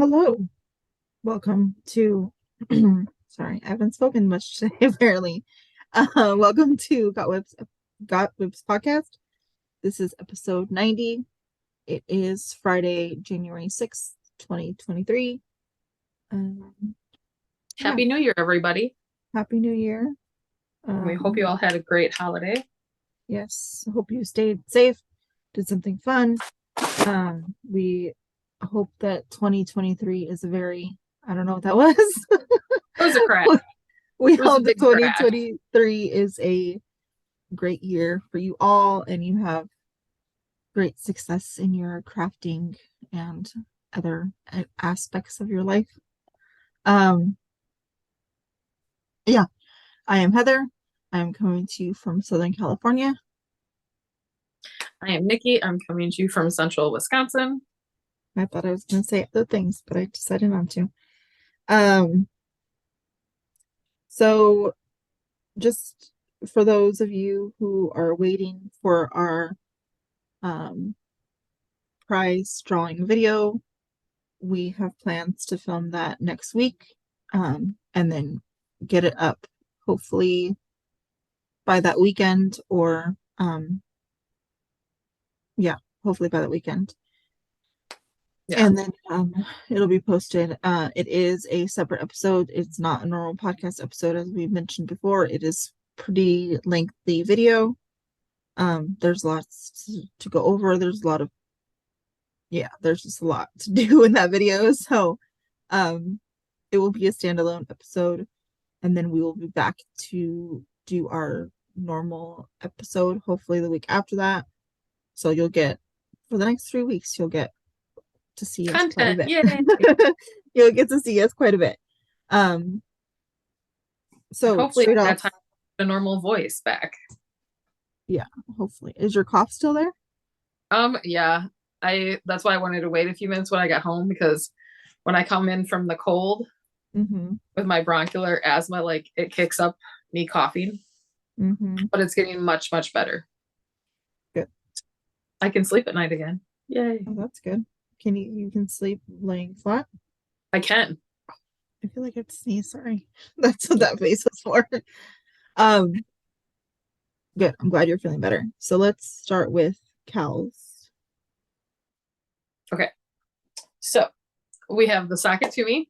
Hello. Welcome to sorry, I haven't spoken much today, apparently. Welcome to Got Whips podcast. This is episode 90. It is Friday, January 6th, 2023. Happy New Year, everybody. Happy New Year. We hope you all had a great holiday. Yes, hope you stayed safe, did something fun. We hope that 2023 is I don't know what that was. It was a crash. We hope that 2023 is a great year for you all and you have great success in your crafting and other aspects of your life. Yeah, I am Heather. I am coming to you from Southern California. I am Nicci. I'm coming to you from Central Wisconsin. I thought I was going to say other things, but I decided not to. So just for those of you who are waiting for our prize drawing video, we have plans to film that next week, and then get it up hopefully by that weekend, or hopefully by that weekend. Yeah. And then it'll be posted. It is a separate episode. It's not a normal podcast episode, as we mentioned before. It is pretty lengthy video. There's lots to go over. There's just a lot to do in that video. So it will be a standalone episode, and then we will be back to do our normal episode hopefully the week after that. So you'll get, for the next 3 weeks, you'll get to see us quite a bit. You'll get to see us quite a bit. So hopefully that time the normal voice back. Yeah, hopefully. Is your cough still there? Yeah. That's why I wanted to wait a few minutes when I got home, because when I come in from the cold with my bronchial asthma, like it kicks up me coughing. But it's getting much, much better. Good. I can sleep at night again. Yay. Oh, that's good. You can sleep laying flat? I can. I feel like I have to sneeze. Sorry. That's what that face was for. Good. I'm glad you're feeling better. So let's start with KALs. Okay. So we have the Sock It To Me,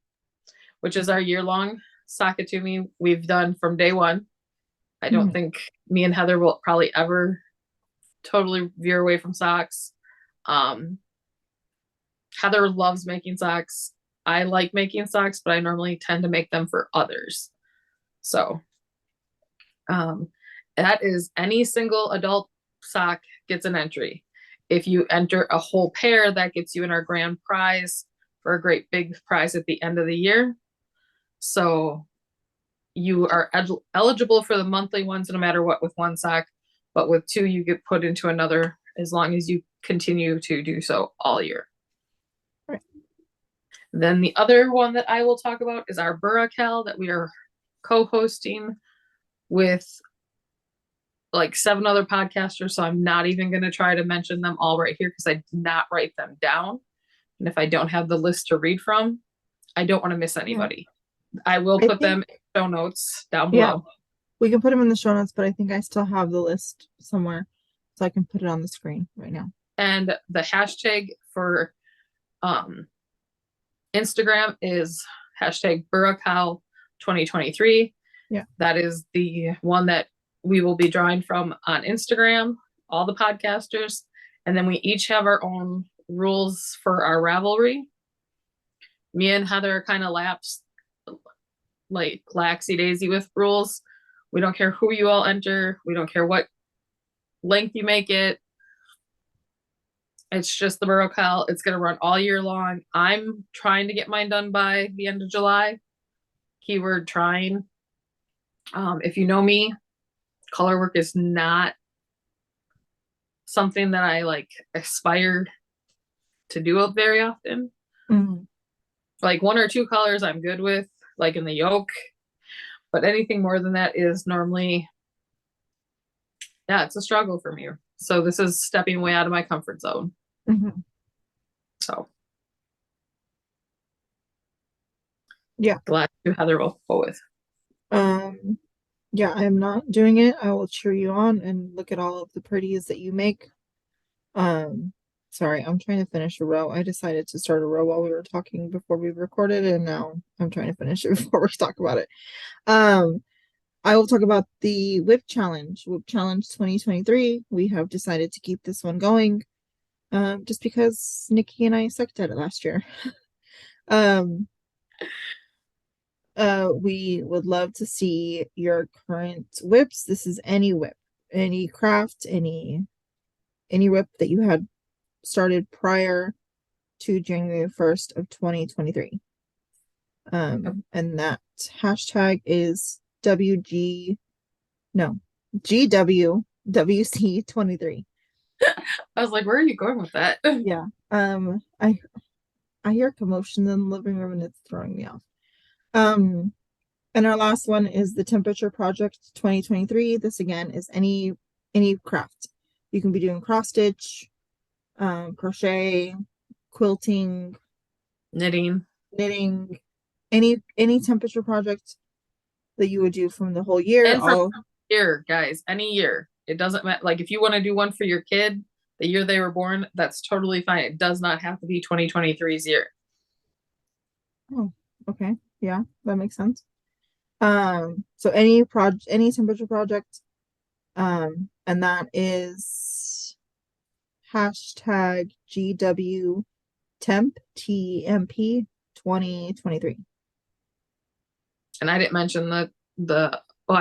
which is our year-long Sock It To Me we've done from day one. I don't think me and Heather will probably ever totally veer away from socks. Heather loves making socks. I like making socks, but I normally tend to make them for others. So that is any single adult sock gets an entry. If you enter a whole pair, that gets you in our grand prize for a great big prize at the end of the year. So you are eligible for the monthly ones no matter what with one sock, but with two, you get put into another as long as you continue to do so all year. Right. Then the other one that I will talk about is our Burra Cowl that we are co-hosting with like 7 other podcasters. So I'm not even going to try to mention them all right here because I did not write them down. And if I don't have the list to read from, I don't want to miss anybody. I will put them in show notes down below. Yeah, we can put them in the show notes, but I think I still have the list somewhere, so I can put it on the screen right now. And the hashtag for Instagram is hashtag Burra Cowl 2023. Yeah, that is the one that we will be drawing from on Instagram, all the podcasters. And then we each have our own rules for our Ravelry. Me and Heather are kind of like laxy daisy with rules. We don't care who you all enter. We don't care what length you make it. It's just the Burra Cowl. It's going to run all year long. I'm trying to get mine done by the end of July. Keyword trying. If you know me, color work is not something that I like aspire to do very often. Like 1 or 2 colors I'm good with, like in the yoke, but anything more than that is normally, it's a struggle for me. So this is stepping way out of my comfort zone. So Yeah. Glad you Heather will go with. Yeah, I'm not doing it. I will cheer you on and look at all of the pretties that you make. Sorry, I'm trying to finish a row. I decided to start a row while we were talking before we recorded, and now I'm trying to finish it before we talk about it. I will talk about the Whip Challenge 2023. We have decided to keep this one going, just because Nicci and I sucked at it last year. We would love to see your current whips. This is any whip, any craft, any whip that you had started prior to January 1st of 2023. And that hashtag is GWWC23. I was like, where are you going with that? Yeah. I hear commotion in the living room and it's throwing me off. And our last one is the Temperature Project 2023. This again is any craft. You can be doing cross stitch, crochet, quilting, knitting, any temperature project that you would do from the whole year. And from year, guys, any year. It doesn't matter. Like if you want to do one for your kid, the year they were born, that's totally fine. It does not have to be 2023's year. Oh, okay. Yeah, that makes sense. So any temperature project, and that is hashtag GW temp TMP 2023. And I didn't mention I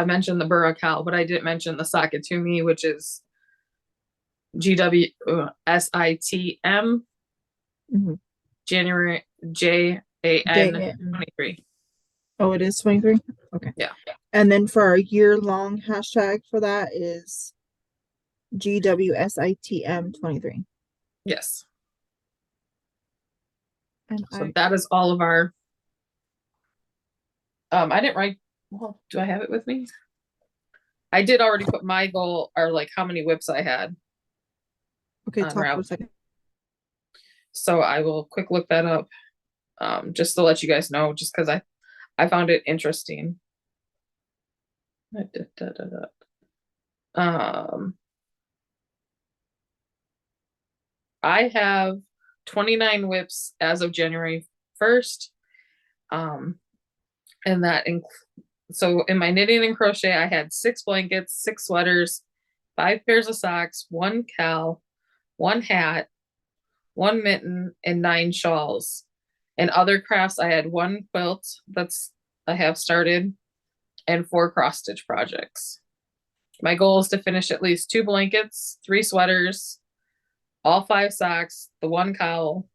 mentioned the Burra Cowl, but I didn't mention the Sock It To Me, which is GWSITM January JAN 23. Oh, it is 23? Okay. Yeah. And then for our year-long hashtag for that is GWSITM 23. Yes. And so that is all of our I didn't write, well, do I have it with me? I did already put my goal, or like how many whips I had. Okay, talk for a second. So I will quick look that up, just to let you guys know, just because I found it interesting. I have 29 whips as of January 1st. And that so in my knitting and crochet, I had 6 blankets, 6 sweaters, 5 pairs of socks, 1 KAL, 1 hat, 1 mitten, and 9 shawls. And other crafts, I had 1 quilt I have started, and 4 cross stitch projects. My goal is to finish at least 2 blankets, 3 sweaters, all 5 socks, the 1 KAL,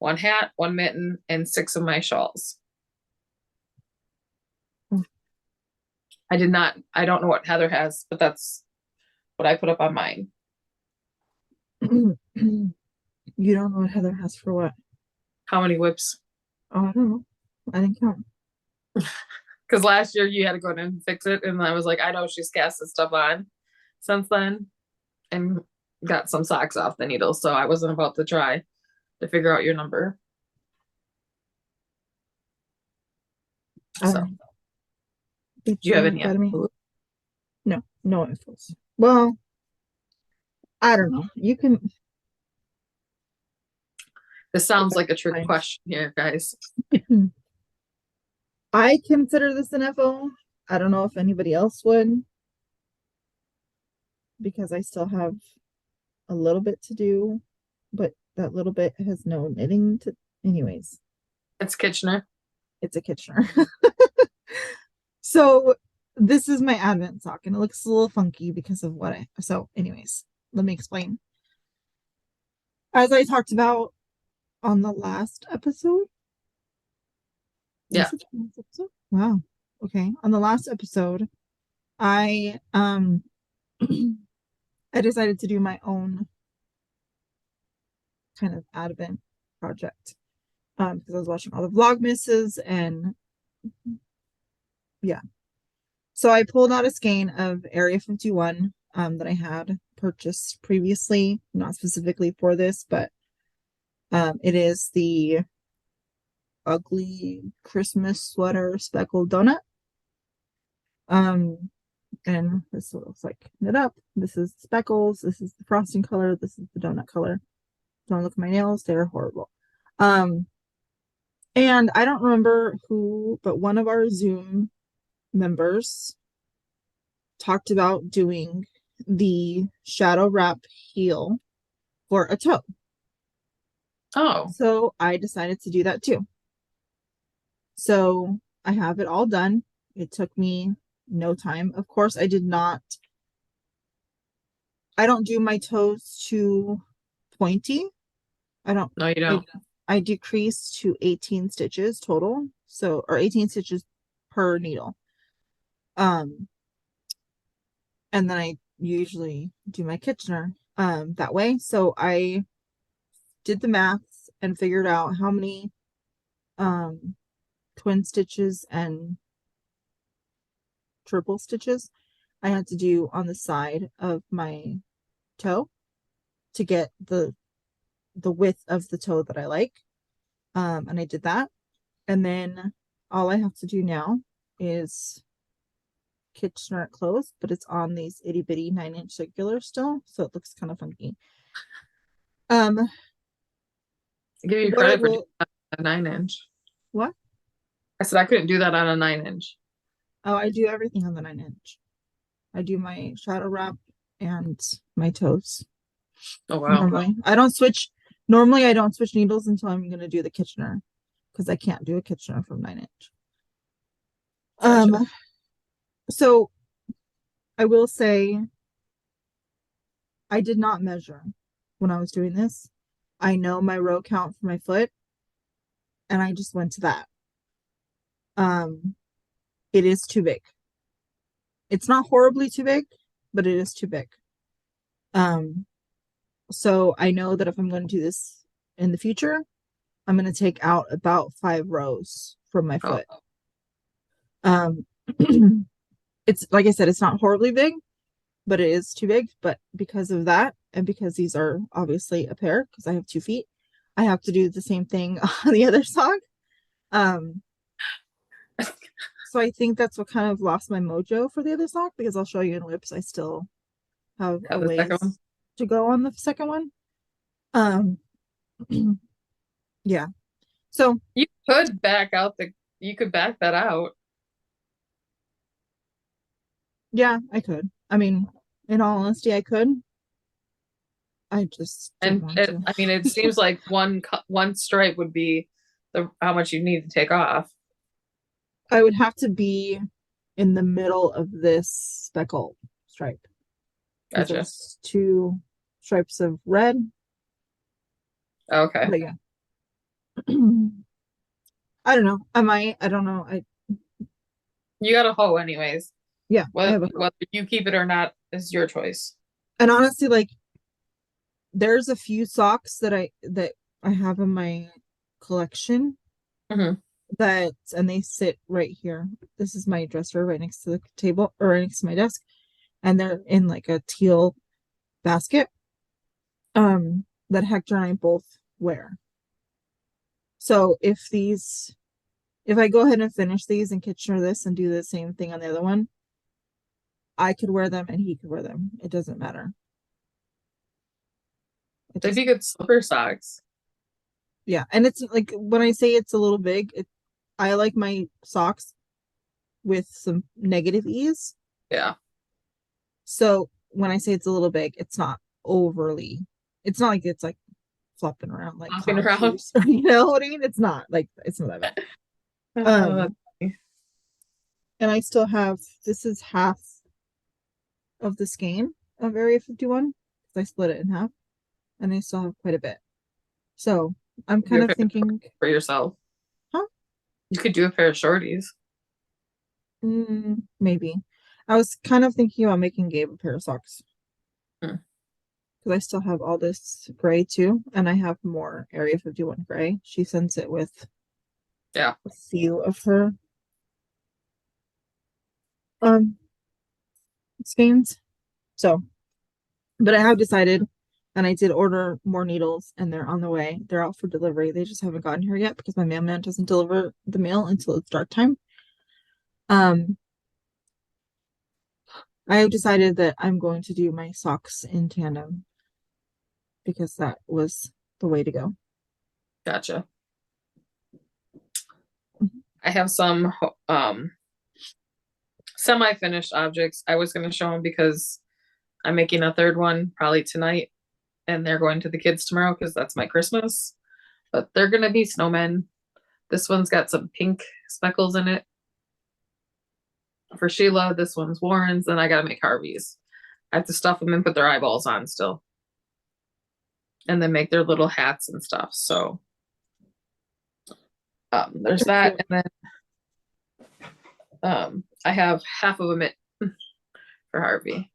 1 hat, 1 mitten, and 6 of my shawls. I don't know what Heather has, but that's what I put up on mine. You don't know what Heather has for what? How many whips? Oh, I don't know. I didn't count. Because last year you had to go in and fix it, and I was like, I know she's cast this stuff on since then and got some socks off the needle, so I wasn't about to try to figure out your number. So do you have any infos? No infos. Well, I don't know. You can. This sounds like a trick question here, guys. I consider this an FO. I don't know if anybody else would, because I still have a little bit to do, but that little bit has no knitting to. Anyways, it's Kitchener. It's a Kitchener. So this is my Advent sock, and it looks a little funky because of what so anyways, let me explain. As I talked about on the last episode. Yeah. Wow. Okay. On the last episode, I I decided to do my own kind of Advent project. Because I was watching all the Vlogmases and yeah. So I pulled out a skein of Area 51 that I had purchased previously, not specifically for this, but it is the ugly Christmas sweater speckled donut. And this is what it looks like knit up. This is speckles. This is the frosting color. This is the donut color. Don't look at my nails. They're horrible. And I don't remember who, but one of our Zoom members talked about doing the shadow wrap heel for a toe. Oh. So I decided to do that too. So I have it all done. It took me no time. Of course, I don't do my toes too pointy. No, you don't. I decreased to 18 stitches total. So, or 18 stitches per needle. And then I usually do my Kitchener that way. So I did the maths and figured out how many twin stitches and triple stitches I had to do on the side of my toe to get the width of the toe that I like. And I did that. And then all I have to do now is Kitchener it closed, but it's on these itty bitty 9-inch circulars still, so it looks kind of funky. I give you credit for doing that on a 9-inch. What? I said I couldn't do that on a 9-inch. Oh, I do everything on the 9-inch. I do my shadow wrap and my toes. Oh wow. Normally I don't switch needles until I'm gonna do the Kitchener, because I can't do a Kitchener from 9-inch. Gotcha. So I will say I did not measure when I was doing this. I know my row count for my foot, and I just went to that. It is too big. It's not horribly too big, but it is too big. So I know that if I'm going to do this in the future, I'm going to take out about 5 rows from my foot. It's like I said, it's not horribly big, but it is too big. But because of that, and because these are obviously a pair, because I have 2 feet, I have to do the same thing on the other sock. So I think that's what kind of lost my mojo for the other sock, because I'll show you in WIPs. I still have a ways to go on the second one. Yeah. So you could back that out. Yeah, I could. I mean, in all honesty, I could. I just don't want to. I mean, it seems like one stripe would be how much you need to take off. I would have to be in the middle of this speckle stripe. Gotcha. There's 2 stripes of red. Okay. But yeah. I don't know. I don't know. You got a hoe anyways. Yeah. Whether you keep it or not is your choice. And honestly, like, there's a few socks that I have in my collection that, and they sit right here. This is my dresser right next to the table, or right next to my desk, and they're in like a teal basket that Hector and I both wear. So if I go ahead and finish these and Kitchener this and do the same thing on the other one, I could wear them and he could wear them. It doesn't matter. They'd be good slipper socks. Yeah, and it's like, when I say it's a little big, I like my socks with some negative ease. Yeah. So when I say it's a little big, it's not overly. It's not like it's like flopping around like shoes, you know what I mean? It's not that bad. And I still have, this is half of the skein of Area 51, because I split it in half, and I still have quite a bit. So I'm kind of thinking for yourself. Huh? You could do a pair of shorties. Maybe. I was kind of thinking about making Gabe a pair of socks. Because I still have all this gray too, and I have more Area 51 gray. She sends it with a few of her skeins. So, but I have decided, And I did order more needles and they're on the way. They're out for delivery. They just haven't gotten here yet because my mailman doesn't deliver the mail until it's dark time. I have decided that I'm going to do my socks in tandem because that was the way to go. Gotcha. I have some semi-finished objects. I was going to show them because I'm making a third one probably tonight, and they're going to the kids tomorrow because that's my Christmas. But they're going to be snowmen. This one's got some pink speckles in it for Sheila. This one's Warren's. Then I got to make Harvey's. I have to stuff them and put their eyeballs on still, and then make their little hats and stuff. So there's that, and then I have half of a mitt for Harvey.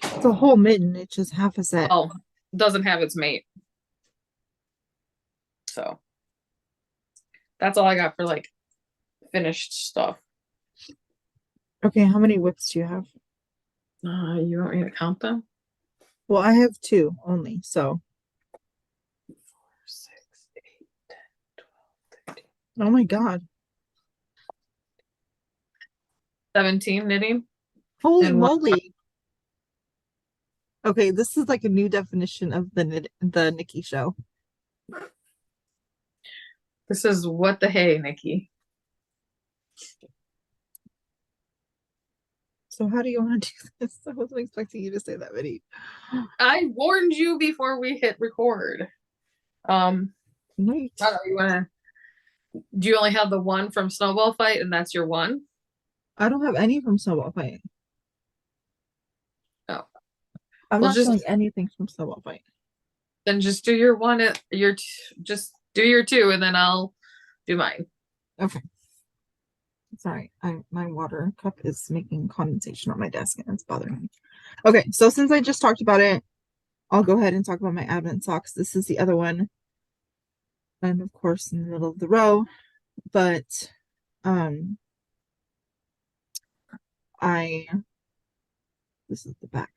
It's a whole mitten. It's just half a set. Oh, doesn't have its mate. So that's all I got for like finished stuff. Okay, how many whips do you have? You want me to count them? Well, I have 2 only, so. 4, 6, 8, 10, 12, 13. Oh my God. 17 knitting. Holy moly. Okay, this is like a new definition of the Nicci show. This is what the hey, Nicci. So how do you want to do this? I wasn't expecting you to say that, Betty. I warned you before we hit record. Right. Do you only have the one from Snowball Fight and that's your one? I don't have any from Snowball Fight. Oh. I'm not showing anything from Snowball Fight. Then just do your one just do your 2 and then I'll do mine. Okay. Sorry, my water cup is making condensation on my desk and it's bothering me. Okay, so since I just talked about it, I'll go ahead and talk about my Advent socks. This is the other one. I'm of course in the middle of the row, but this is the back.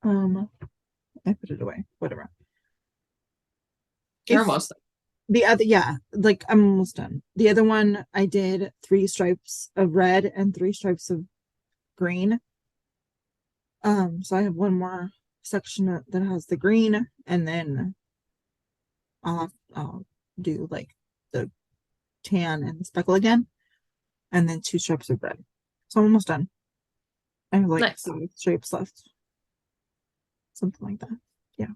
I put it away, whatever. You're almost done. The other, yeah, like I'm almost done. The other one, I did 3 stripes of red and 3 stripes of green. So I have one more section that has the green, and then I'll do like the tan and the speckle again, and then 2 stripes of red. So I'm almost done. I have like 3 stripes left. Something like that. Yeah.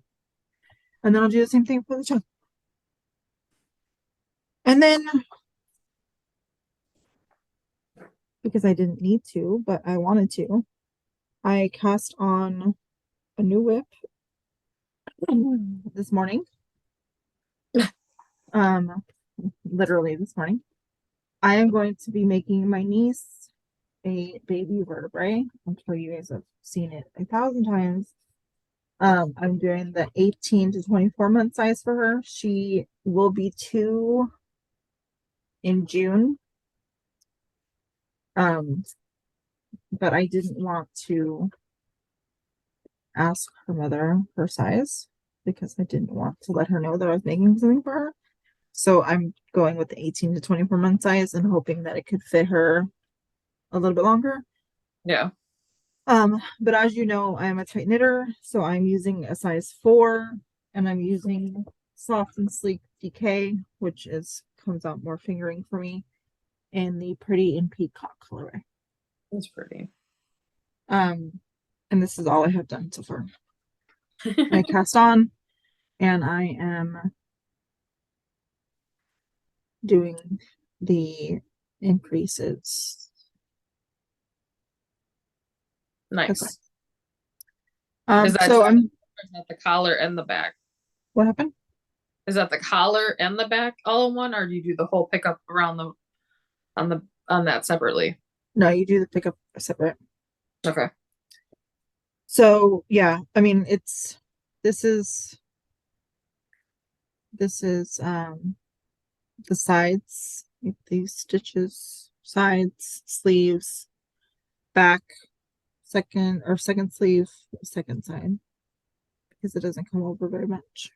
And then I'll do the same thing for the chunk. And then, because I didn't need to, but I wanted to, I cast on a new whip this morning. Literally this morning. I am going to be making my niece a baby vertebrae. I'm sure you guys have seen it 1,000 times. I'm doing the 18 to 24 month size for her. She will be 2 in June. But I didn't want to ask her mother her size because I didn't want to let her know that I was making something for her. So I'm going with the 18 to 24 month size and hoping that it could fit her a little bit longer. Yeah. But as you know, I'm a tight knitter, so I'm using a size 4, and I'm using Soft and Sleek DK, which comes out more fingering for me, in the Pretty in Peacock colorway. That's pretty. And this is all I have done so far. I cast on, and I am doing the increases. Nice. Okay. Is that the collar and the back? What happened? Is that the collar and the back all in one, or do you do the whole pickup around on that separately? No, you do the pickup separate. Okay. So yeah, I mean this is the sides, these stitches, sides, sleeves, back, second sleeve, second side, because it doesn't come over very much.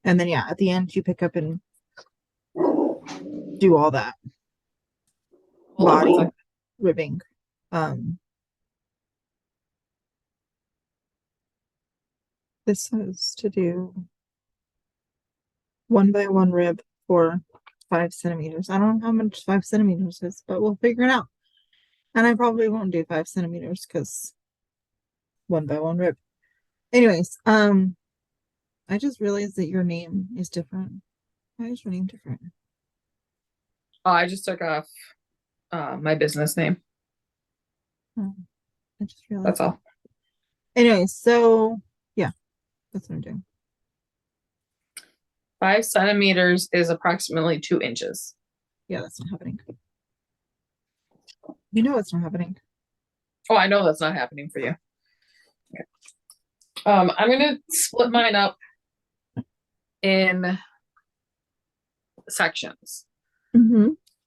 And then yeah, at the end you pick up and do all that body ribbing. This says to do 1x1 rib for 5 centimeters. I don't know how much 5 centimeters is, but we'll figure it out. And I probably won't do 5 centimeters because 1x1 rib. Anyways, I just realized that your name is different. Why is your name different? Oh, I just took off my business name. Oh, I just realized. That's all. Anyways, so yeah, that's what I'm doing. 5 centimeters is approximately 2 inches. Yeah, that's not happening. You know it's not happening. Oh, I know that's not happening for you. Okay. I'm gonna split mine up in sections.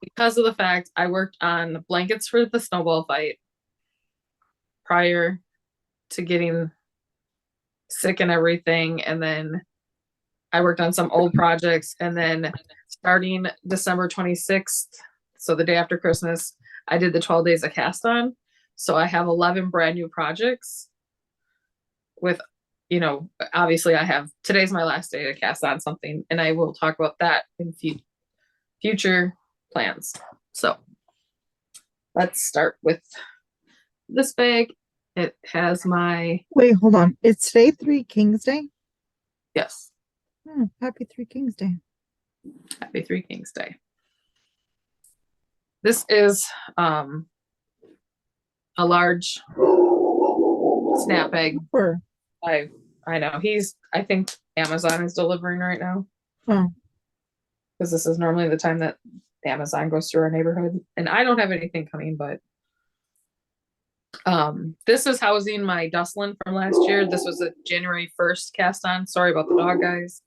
Because of the fact I worked on blankets for the snowball fight prior to getting sick and everything, and then I worked on some old projects, and then starting December 26th, so the day after Christmas, I did the 12 days of cast on. So I have 11 brand new projects with, you know, obviously I have, today's my last day to cast on something, and I will talk about that in future plans. So let's start with this bag. It has my... Wait, hold on. Is today 3 Kings Day? Yes. Oh, happy 3 Kings Day. Happy 3 Kings Day. This is a large snap bag. Sure. I know. I think Amazon is delivering right now. Oh. Because this is normally the time that Amazon goes through our neighborhood. And I don't have anything coming, but this is housing my Dustlin from last year. This was a January 1st cast on. Sorry about the dog, guys.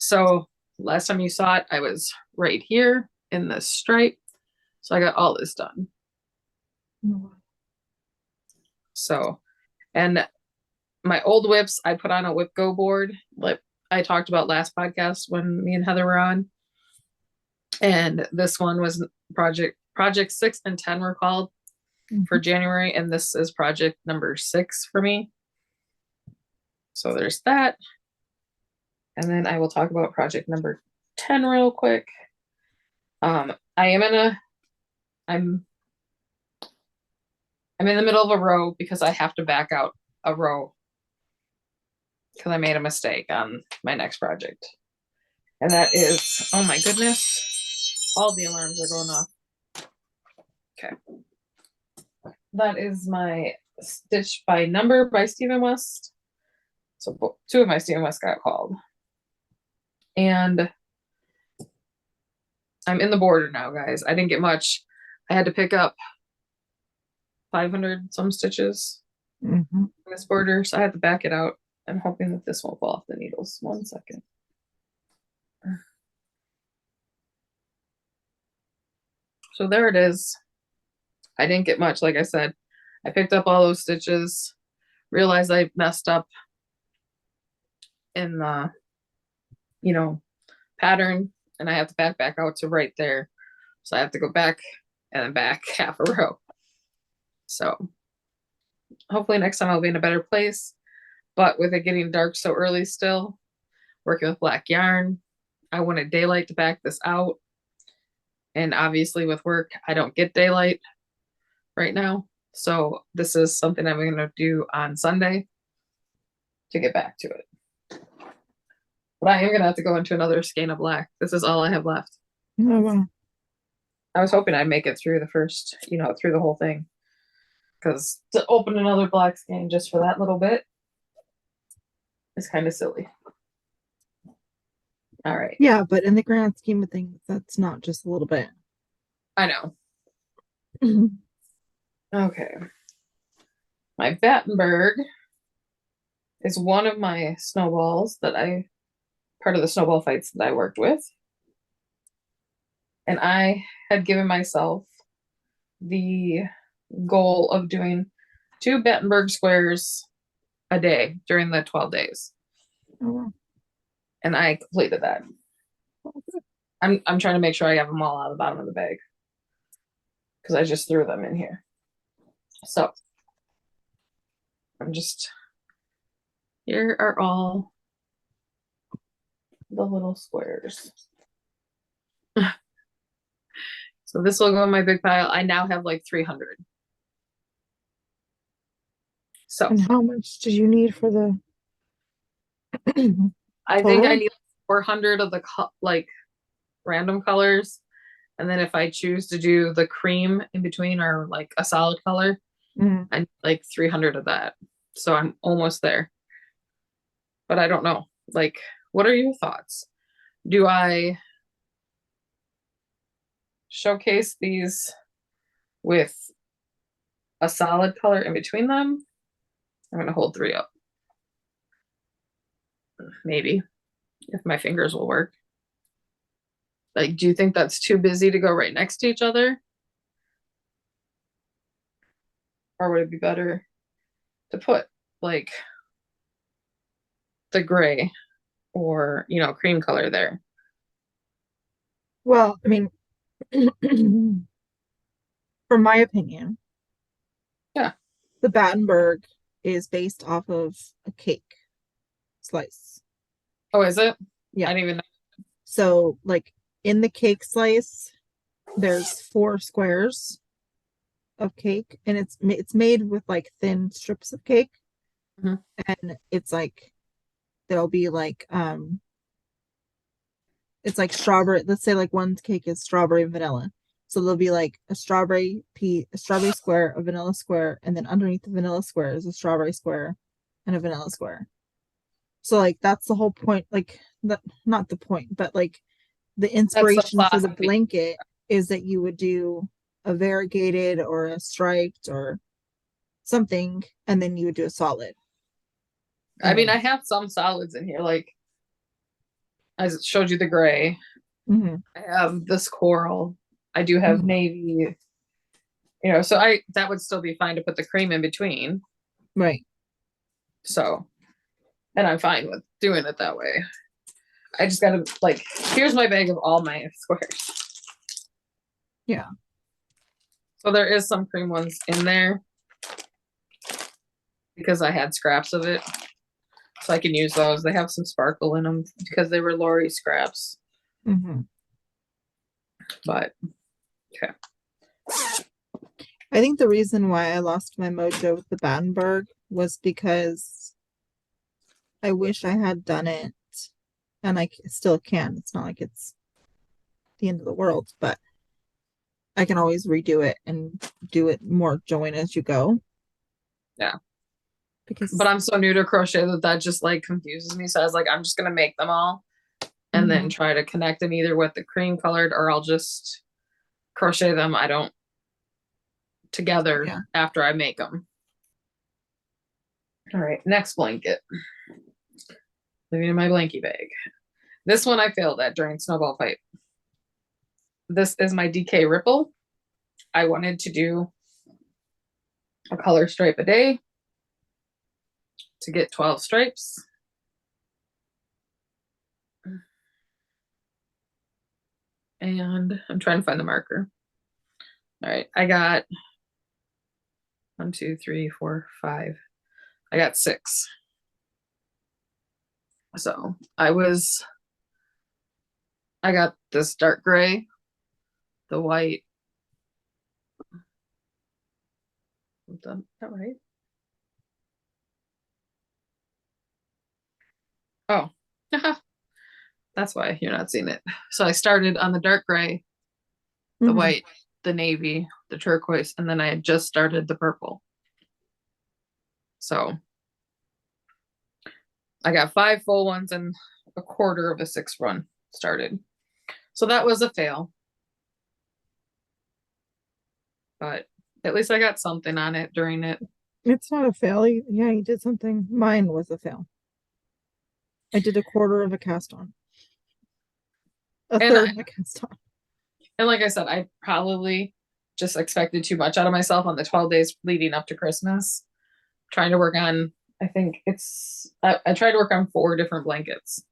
So last time you saw it, I was right here in the stripe. So I got all this done. So, and my old whips, I put on a whip go board, like I talked about last podcast when me and Heather were on. And this one was project 6 and 10 were called for January. And this is project number 6 for me. So there's that. And then I will talk about project number 10 real quick. I'm in the middle of a row because I have to back out a row because I made a mistake on my next project. And that is, oh my goodness, all the alarms are going off. Okay. That is my Stitch by Number by Stephen West. So 2 of my Stephen West got called. And I'm in the border now, guys. I didn't get much. I had to pick up 500 some stitches in this border, so I had to back it out. I'm hoping that this won't fall off the needles. 1 second. So there it is. I didn't get much, like I said. I picked up all those stitches, realized I messed up in the, you know, pattern, and I have to back out to right there. So I have to go back and then back half a row. So hopefully next time I'll be in a better place. But with it getting dark so early still, working with black yarn, I wanted daylight to back this out. And obviously with work, I don't get daylight right now. So this is something I'm going to do on Sunday to get back to it. But I am going to have to go into another skein of black. This is all I have left. Oh, wow. I was hoping I'd make it through the first, through the whole thing. Because to open another black skein just for that little bit is kind of silly. All right. Yeah, but in the grand scheme of things, that's not just a little bit. I know. Okay. My Battenberg is one of my snowballs part of the snowball fights that I worked with. And I had given myself the goal of doing 2 Battenberg squares a day during the 12 days. Oh, wow. And I completed that. I'm trying to make sure I have them all out of the bottom of the bag because I just threw them in here. So here are all the little squares. So this will go in my big pile. I now have like 300. So And how much did you need for the I think I need 400 of the like random colors. And then if I choose to do the cream in between or like a solid color, I need like 300 of that. So I'm almost there. But I don't know. Like, what are your thoughts? Do I showcase these with a solid color in between them? I'm going to hold 3 up. Maybe, if my fingers will work. Like, do you think that's too busy to go right next to each other? Or would it be better to put like the gray or, cream color there? Well, I mean, from my opinion, Yeah. the Battenberg is based off of a cake slice. Oh, is it? Yeah. I didn't even know. So, like, in the cake slice, there's 4 squares of cake, and it's made with like thin strips of cake, and it's like there'll be like it's like strawberry. Let's say like one cake is strawberry and vanilla, so there'll be like a strawberry square, a vanilla square, and then underneath the vanilla square is a strawberry square and a vanilla square. So like that's the whole point. Like that, not the point, but like the inspiration for the blanket is that you would do a variegated or a striped or something, and then you would do a solid. I mean, I have some solids in here. Like I showed you the gray. I have this coral. I do have navy. So that would still be fine to put the cream in between. Right. So, and I'm fine with doing it that way. I just gotta like, here's my bag of all my squares. Yeah. So there is some cream ones in there because I had scraps of it. So I can use those. They have some sparkle in them because they were Lori scraps. But, okay. I think the reason why I lost my mojo with the Battenberg was because I wish I had done it, and I still can. It's not like it's the end of the world, but I can always redo it and do it more join as you go. Yeah. But I'm so new to crochet that just like confuses me. So I was like, I'm just gonna make them all and then try to connect them either with the cream colored or I'll just crochet them. I don't together after I make them. All right, next blanket. Living in my blankie bag. This one I failed at during snowball fight. This is my DK Ripple. I wanted to do a color stripe a day to get 12 stripes. And I'm trying to find the marker. All right, I got 1, 2, 3, 4, 5. I got 6. So I got this dark gray, the white. Is that right? Oh, that's why you're not seeing it. So I started on the dark gray, the white, the navy, the turquoise, and then I had just started the purple. So I got 5 full ones and a quarter of a 6 run started. So that was a fail. But at least I got something on it during it. It's not a fail. Yeah, you did something. Mine was a fail. I did a quarter of a cast on. A third of a cast on. And like I said, I probably just expected too much out of myself on the 12 days leading up to Christmas. Trying to work on, I think I tried to work on 4 different blankets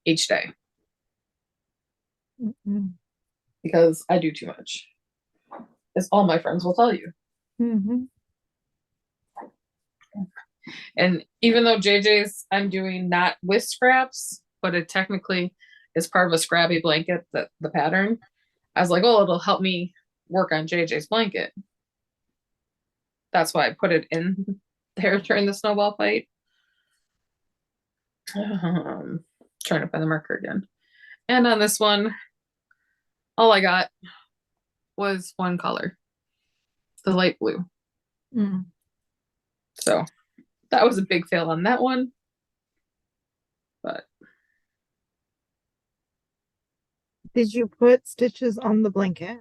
each day. Mm-hmm. Because I do too much. As all my friends will tell you. Mm-hmm. And even though JJ's I'm doing not with scraps, but it technically is part of a scrappy blanket, that the pattern, I was like, oh, it'll help me work on JJ's blanket. That's why I put it in there during the snowball fight. Trying to find the marker again. And on this one, all I got was one color, the light blue. Mm. So that was a big fail on that one. But Did you put stitches on the blanket?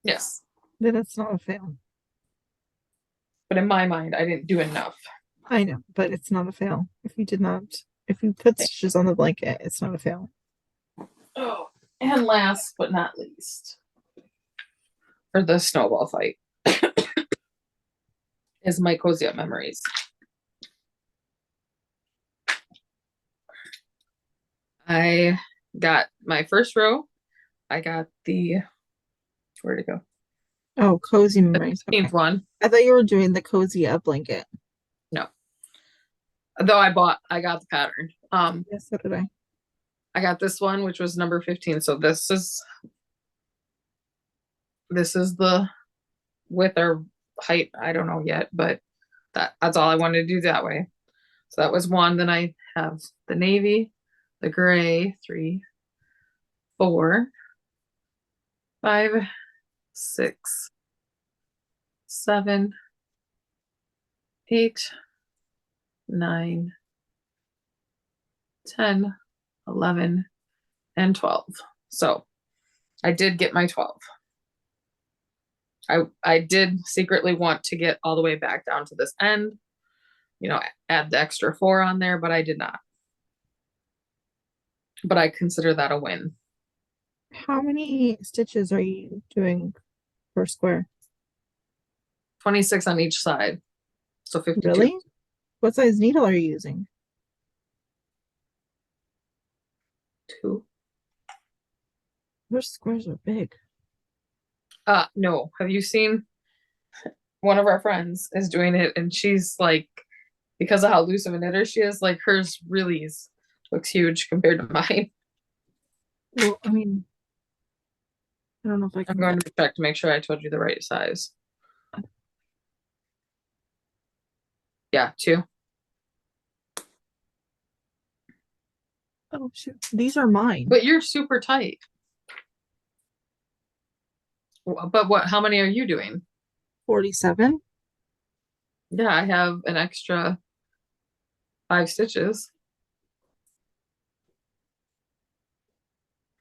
yes. Then it's not a fail. But in my mind, I didn't do enough. I know, but it's not a fail. If you put stitches on the blanket, it's not a fail. Oh, and last but not least, for the snowball fight, is my Cozy Up Memories. I got my first row. I got where'd it go? Oh, cozy memories. The 15th one. I thought you were doing the cozy up blanket. No. Though I got the pattern. Yes, so did I. I got this one, which was number 15. So this is the width or height. I don't know yet, but that's all I wanted to do that way. So that was one. Then I have the navy, the gray, 3, 4, 5, 6, 7, 8, 9, 10, 11, and 12. So I did get my 12. I did secretly want to get all the way back down to this end, add the extra 4 on there, but I did not. But I consider that a win. How many stitches are you doing per square? 26 on each side. So 52. Really? What size needle are you using? 2. Your squares are big. No. Have you seen one of our friends is doing it, and she's like, because of how loose of a knitter she is, like hers really looks huge compared to mine. Well, I mean, I don't know if I can. I'm going to check to make sure I told you the right size. Yeah, 2. Oh shoot, these are mine. But you're super tight. But how many are you doing? 47. Yeah, I have an extra 5 stitches.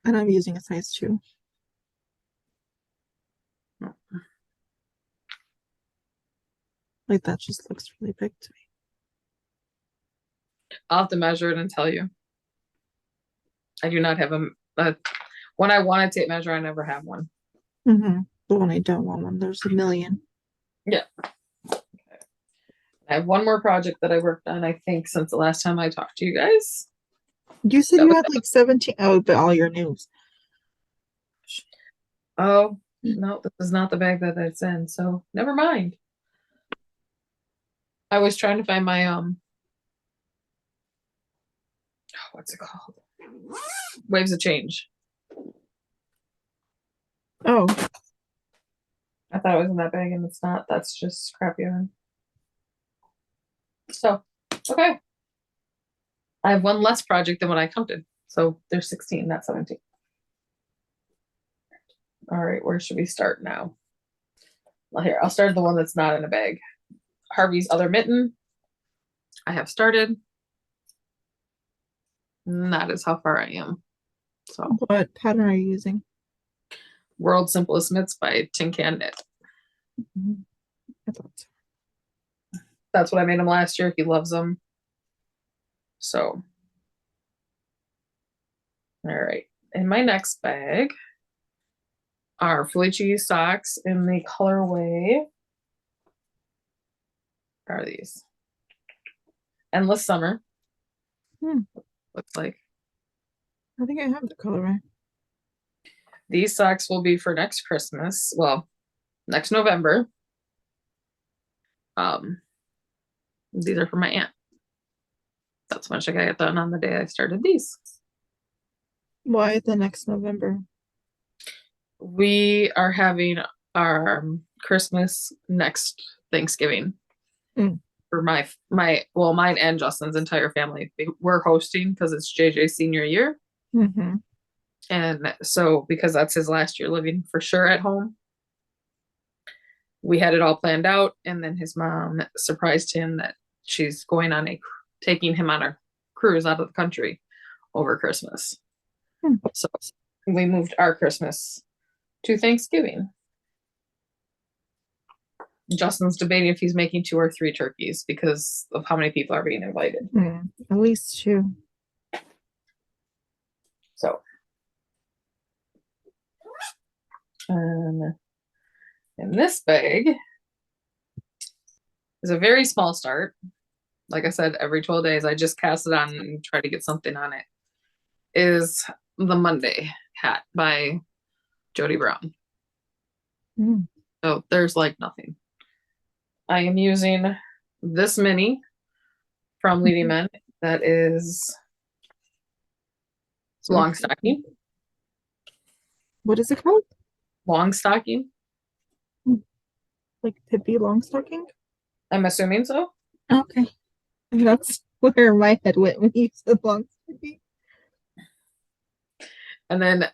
And I'm using a size 2. Like, that just looks really big to me. I'll have to measure it and tell you. I do not have when I want to tape measure, I never have one. Mm-hmm. But when I don't want one, there's a million. Yeah. Okay. I have one more project that I worked on, I think, since the last time I talked to you guys. You said you had like 17. Oh, but all your news. Oh, no, this is not the bag that it's in, so never mind. I was trying to find my what's it called? Waves of Change. Oh. I thought it was in that bag, and it's not. That's just scrap yarn. So, okay. I have one less project than what I counted. So there's 16, not 17. All right, where should we start now? Well, here, I'll start the one that's not in a bag. Harvey's Other Mitten. I have started. And that is how far I am. So, what pattern are you using? World's Simplest Mitts by Tin Can Knit. Mm-hmm. I thought so. That's what I made him last year. He loves them. So, all right. In my next bag, our Felici socks in the colorway. What are these? Endless Summer. Looks like. I think I have the colorway. These socks will be for next Christmas. Well, next November. These are for my aunt. That's much I got done on the day I started these. Why the next November? We are having our Christmas next Thanksgiving. For mine and Justin's entire family. We're hosting because it's JJ's senior year. And so because that's his last year living for sure at home, we had it all planned out, and then his mom surprised him that she's going on taking him on a cruise out of the country over Christmas. So we moved our Christmas to Thanksgiving. Justin's debating if he's making 2 or 3 turkeys because of how many people are being invited. At least 2. So, in this bag is a very small start. Like I said, every 12 days, I just cast it on and try to get something on it. Is the Monday hat by Jody Brown. So there's like nothing. I am using this mini from Leading Men. That is long stocking. What is it called? Long stocking. Like Pippi Longstocking? I'm assuming so. Okay. That's where my head went when you said Longstocking. And then,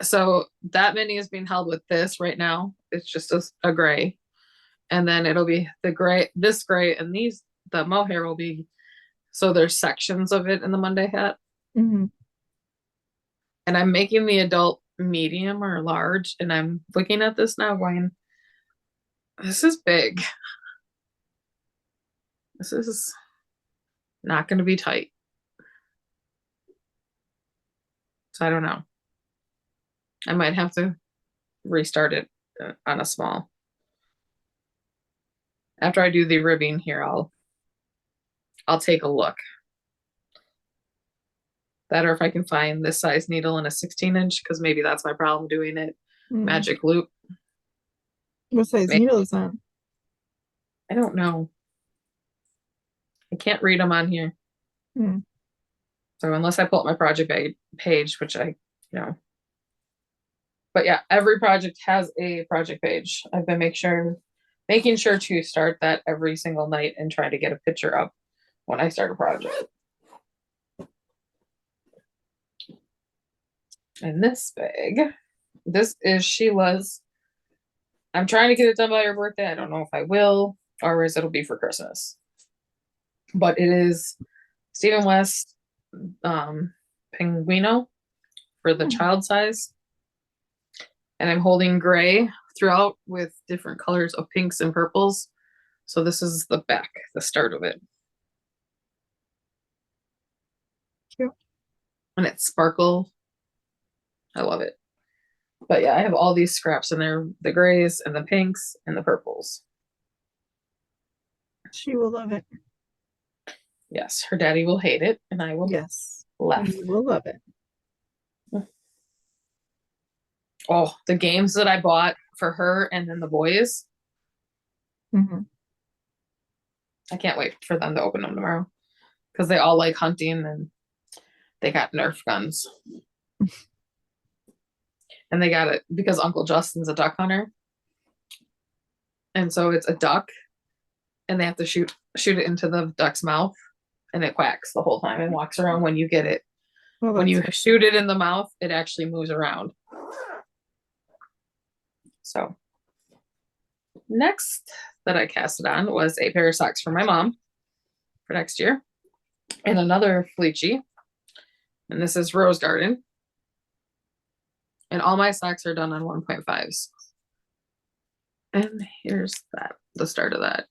so that mini is being held with this right now. It's just a gray. And then it'll be the gray, this gray, and the mohair will be, so there's sections of it in the Monday hat. And I'm making the adult medium or large, and I'm looking at this now going, this is big. This is not going to be tight. So I don't know. I might have to restart it on a small. After I do the ribbing here, I'll take a look. That, or if I can find this size needle in a 16-inch, because maybe that's my problem doing it. Magic loop. What size needle is that? I don't know. I can't read them on here. So unless I pull up my project page, which but yeah, every project has a project page. I've been making sure to start that every single night and try to get a picture up when I start a project. And this bag, this is Sheila's. I'm trying to get it done by her birthday. I don't know if I will, or it'll be for Christmas. But it is Stephen West Pinguino for the child size. And I'm holding gray throughout with different colors of pinks and purples. So this is the back, the start of it. Cute. And it's sparkle. I love it. But yeah, I have all these scraps in there, the grays and the pinks and the purples. She will love it. Yes, her daddy will hate it, and I will laugh. You will love it. Oh, the games that I bought for her and then the boys. I can't wait for them to open them tomorrow because they all like hunting and they got Nerf guns. And they got it because Uncle Justin's a duck hunter. And so it's a duck and they have to shoot it into the duck's mouth and it quacks the whole time and walks around when you get it. Well, when you shoot it in the mouth, it actually moves around. So next that I casted on was a pair of socks for my mom for next year and another Felici. And this is Rose Garden. And all my socks are done on 1.5s. And here's the start of that.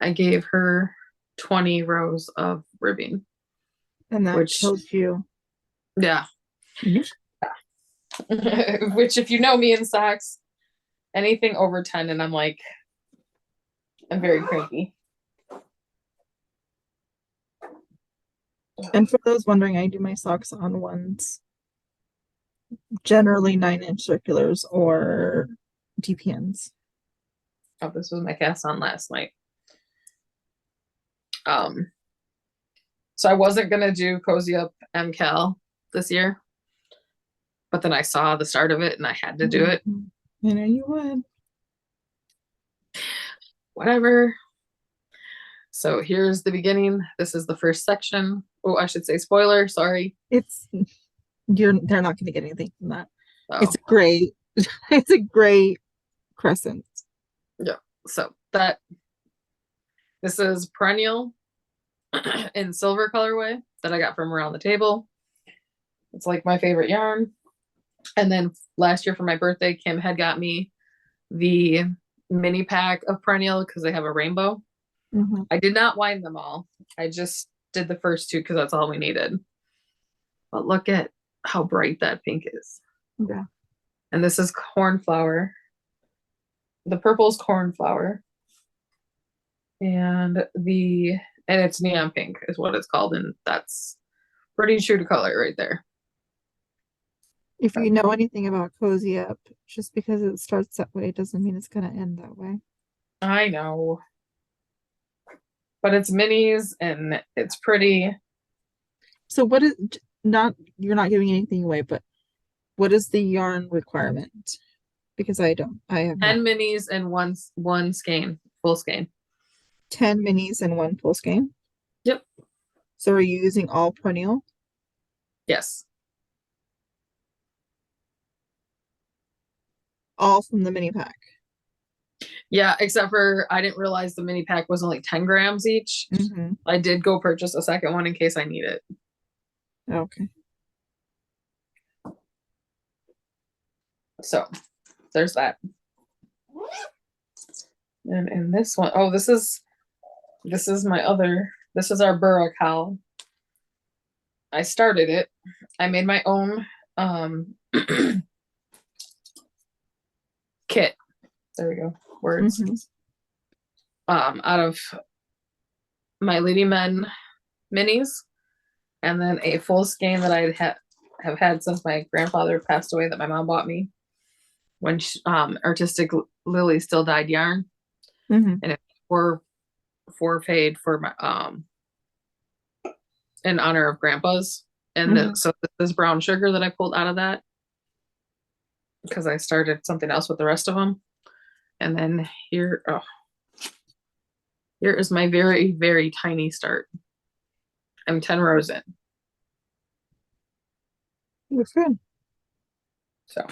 I gave her 20 rows of ribbing. And that tells you. Yeah. Yeah. Which if you know me in socks, anything over 10 and I'm very cranky. And for those wondering, I do my socks on ones, generally 9-inch circulars or DPNs. Oh, this was my cast on last night. So I wasn't gonna do Cozy Up KAL this year, but then I saw the start of it and I had to do it. I know you would. Whatever. So here's the beginning. This is the first section. Oh, I should say spoiler. Sorry. They're not going to get anything from that. Oh. It's a great crescent. Yeah. So this is perennial in silver colorway that I got from Around the Table. It's like my favorite yarn. And then last year for my birthday, Kim had got me the mini pack of perennial because they have a rainbow. Mm-hmm. I did not wind them all. I just did the first two because that's all we needed. But look at how bright that pink is. Yeah. And this is cornflower. The purple is cornflower. And it's neon pink is what it's called. And that's pretty true to color right there. If you know anything about Cozy Up, just because it starts that way doesn't mean it's going to end that way. I know. But it's minis and it's pretty. So you're not giving anything away, but what is the yarn requirement? Because I have 10 minis and one skein, full skein. 10 minis and one full skein? Yep. So are you using all perennial? Yes. All from the mini pack? Yeah, except for I didn't realize the mini pack was only 10 grams each. Mm-hmm. I did go purchase a second one in case I need it. Okay. So there's that. And in this one, oh, this is our Burra Cowl. I started it. I made my own kit. There we go. Words. Mm-hmm. Out of my Lady Men minis, and then a full skein that I have had since my grandfather passed away that my mom bought me when Artistic Lily still dyed yarn. Mm-hmm. And it for paid for my in honor of grandpa's. And so this brown sugar that I pulled out of that because I started something else with the rest of them. And then here is my very, very tiny start. I'm 10 rows in. Looks good. So,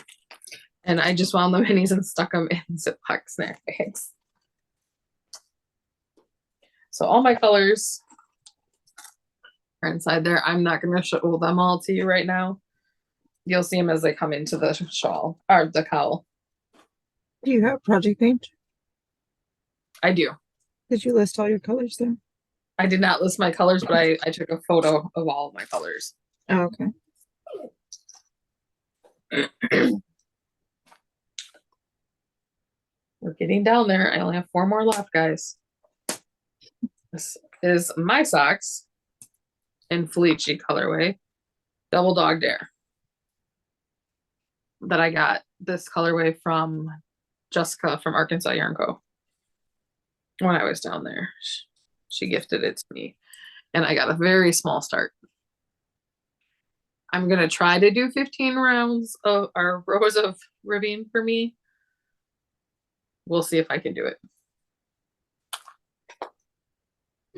and I just wound the minis and stuck them in Ziploc snack bags. So all my colors are inside there. I'm not going to show them all to you right now. You'll see them as they come into the shawl or the cowl. Do you have project page? I do. Did you list all your colors there? I did not list my colors, but I took a photo of all of my colors. Oh, okay. We're getting down there. I only have 4 more left, guys. This is my socks in Felici colorway, Double Dog Dare. That I got this colorway from Jessica from Arkansas Yarn Co. When I was down there. She gifted it to me. And I got a very small start. I'm going to try to do 15 rows of our rows of ribbing for me. We'll see if I can do it.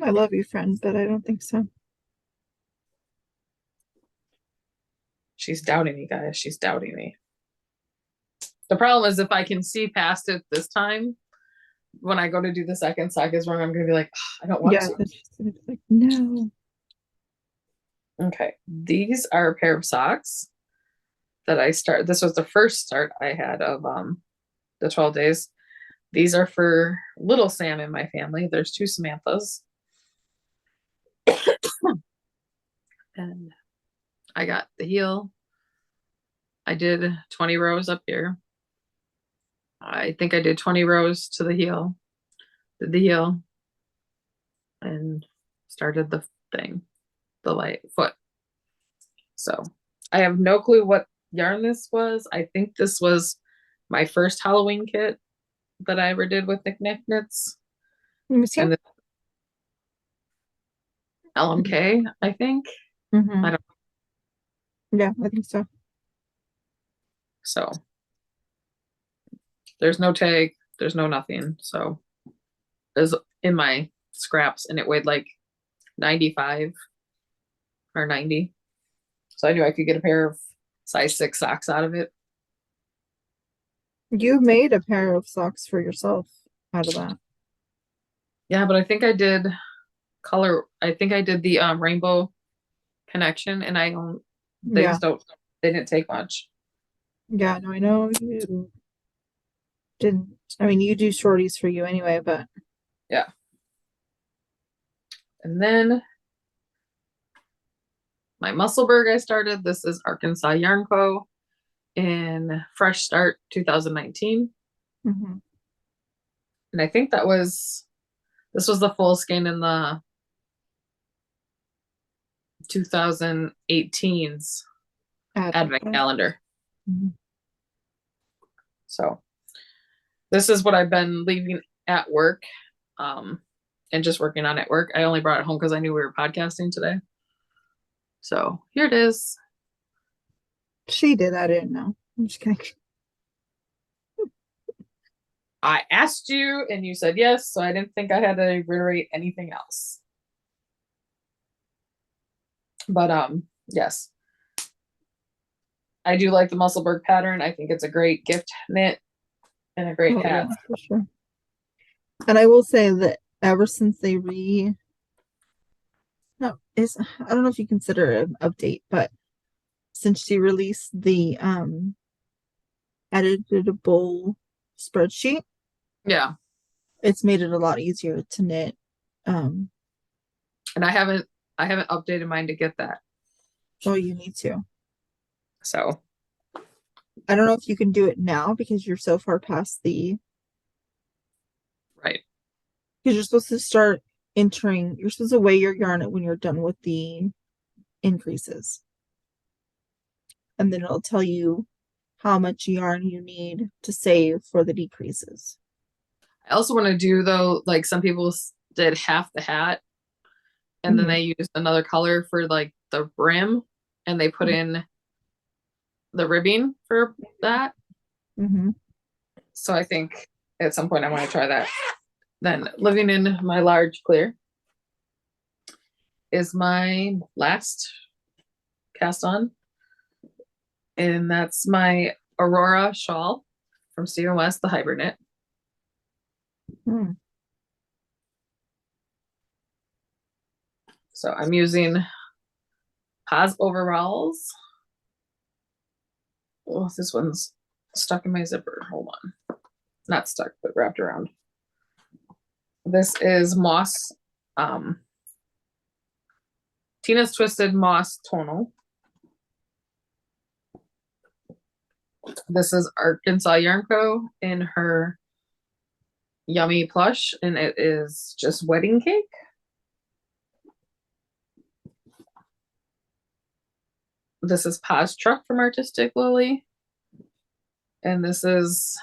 I love you, friend, but I don't think so. She's doubting me, guys. She's doubting me. The problem is if I can see past it this time, when I go to do the second sock is where I'm going to be like, oh, I don't want to. Yeah, she's going to be like, no. Okay. These are a pair of socks that I started. This was the first start I had of the 12 days. These are for little Sam in my family. There's 2 Samanthas. And I got the heel I did 20 rows up here. I think I did 20 rows to the heel. Did the heel. And started the thing, the light foot. So I have no clue what yarn this was. I think this was my first Halloween kit that I ever did with DudeKnits. Let me see. And the LMK, I think. Mm-hmm. I don't Yeah, I think so. So there's no tag, there's no nothing. So it's in my scraps and it weighed like 95 or 90. So I knew I could get a pair of size 6 socks out of it. You made a pair of socks for yourself out of that. Yeah, but I think I did color. I think I did the rainbow connection, and I don't. They Yeah. just don't. They didn't take much. Yeah, no, I know you didn't. I mean, you do shorties for you anyway, but Yeah. And then my Musselburgh I started. This is Arkansas Yarn Co. in Fresh Start 2019. mm-hmm. And I think this was the full skein in the 2018's Advent calendar. Mm-hmm. So this is what I've been leaving at work and just working on at work. I only brought it home because I knew we were podcasting today. So here it is. She did. I didn't know. I'm just kidding. I asked you and you said yes, so I didn't think I had to reiterate anything else. But yes. I do like the Musselburgh pattern. I think it's a great gift knit and a great hat. Yeah, for sure. And I will say that ever since they I don't know if you consider it an update, but since she released the editable spreadsheet, Yeah. it's made it a lot easier to knit. And I haven't updated mine to get that. Oh, you need to. So I don't know if you can do it now because you're so far past the right. Because you're supposed to start entering, you're supposed to weigh your yarn when you're done with the increases. And then it'll tell you how much yarn you need to save for the decreases. I also want to do though, like some people did half the hat and then they used another color for like the brim and they put in the ribbing for that. So I think at some point I want to try that. Then living in my large clear is my last cast on. And that's my Aurora shawl from Stephen West, the hybrid knit. So I'm using Paz overalls. Oh, this one's stuck in my zipper. Hold on. Not stuck, but wrapped around. This is Moss, Tina's Twisted Moss Tonal. This is Arkansas Yarn Co. in her Yummy Plush, and it is just wedding cake. This is Paz Truck from Artistic Lily. And this is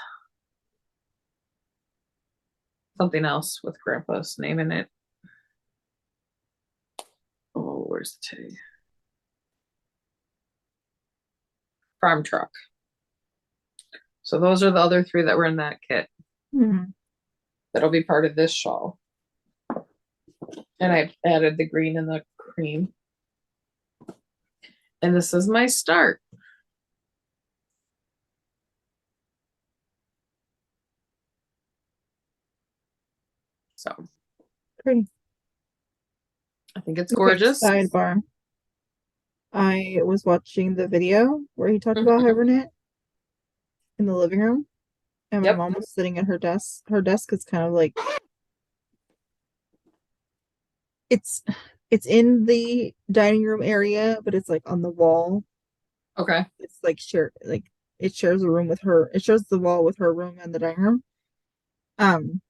something else with Grandpa's name in it. Oh, where's the tag? Farm Truck. So those are the other 3 that were in that kit. That'll be part of this shawl. And I added the green and the cream. And this is my start. So Pretty. I think it's gorgeous. Okay, sidebar. I was watching the video where he talked about hibernate in the living room. And my mom was sitting at her desk. Her desk is kind of like it's in the dining room area, but it's like on the wall. Okay. It's like it shares a room with her. It shares the wall with her room and the dining room. Um,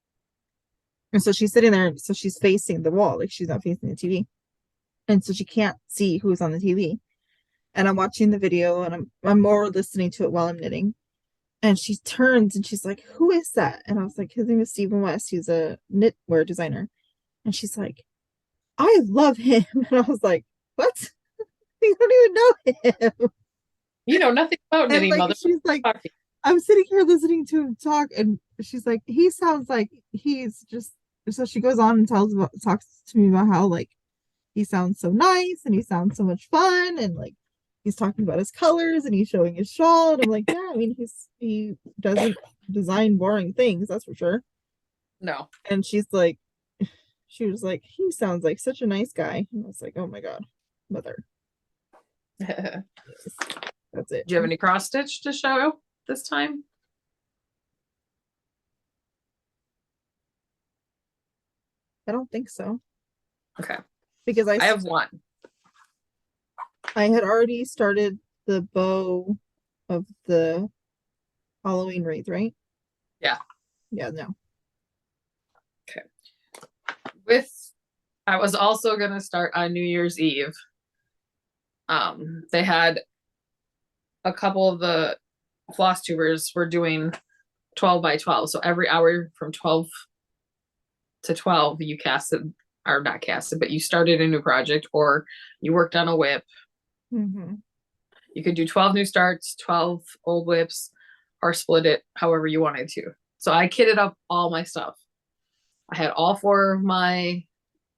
and so she's sitting there, so she's facing the wall, like she's not facing the TV. And so she can't see who's on the TV. And I'm watching the video and I'm more listening to it while I'm knitting. And she turns and she's like, "Who is that?" And I was like, "His name is Stephen West. He's a knitwear designer." And she's like, "I love him." And I was like, "What? You don't even know him." You know nothing about And knitting, like mother. she's like, I'm sitting here listening to him talk, and she's like, he sounds like he's just. So she goes on and talks to me about how like he sounds so nice and he sounds so much fun, and like he's talking about his colors and he's showing his shawl. And I'm like, yeah, I mean he doesn't design boring things, that's for sure. No. And she was like, he sounds like such a nice guy. And I was like, oh my god, mother. Do That's it. you have any cross stitch to show this time? I don't think so. Okay. Because I have one. I had already started the bow of the Halloween wreath, right? Yeah. Yeah, no. Okay. I was also gonna start on New Year's Eve. They had a couple of the floss tubers were doing 12 by 12. So every hour from 12 to 12, you casted, or not casted, but you started a new project or you worked on a whip. Mm-hmm. You could do 12 new starts, 12 old whips, or split it however you wanted to. So I kitted up all my stuff. I had all 4 of my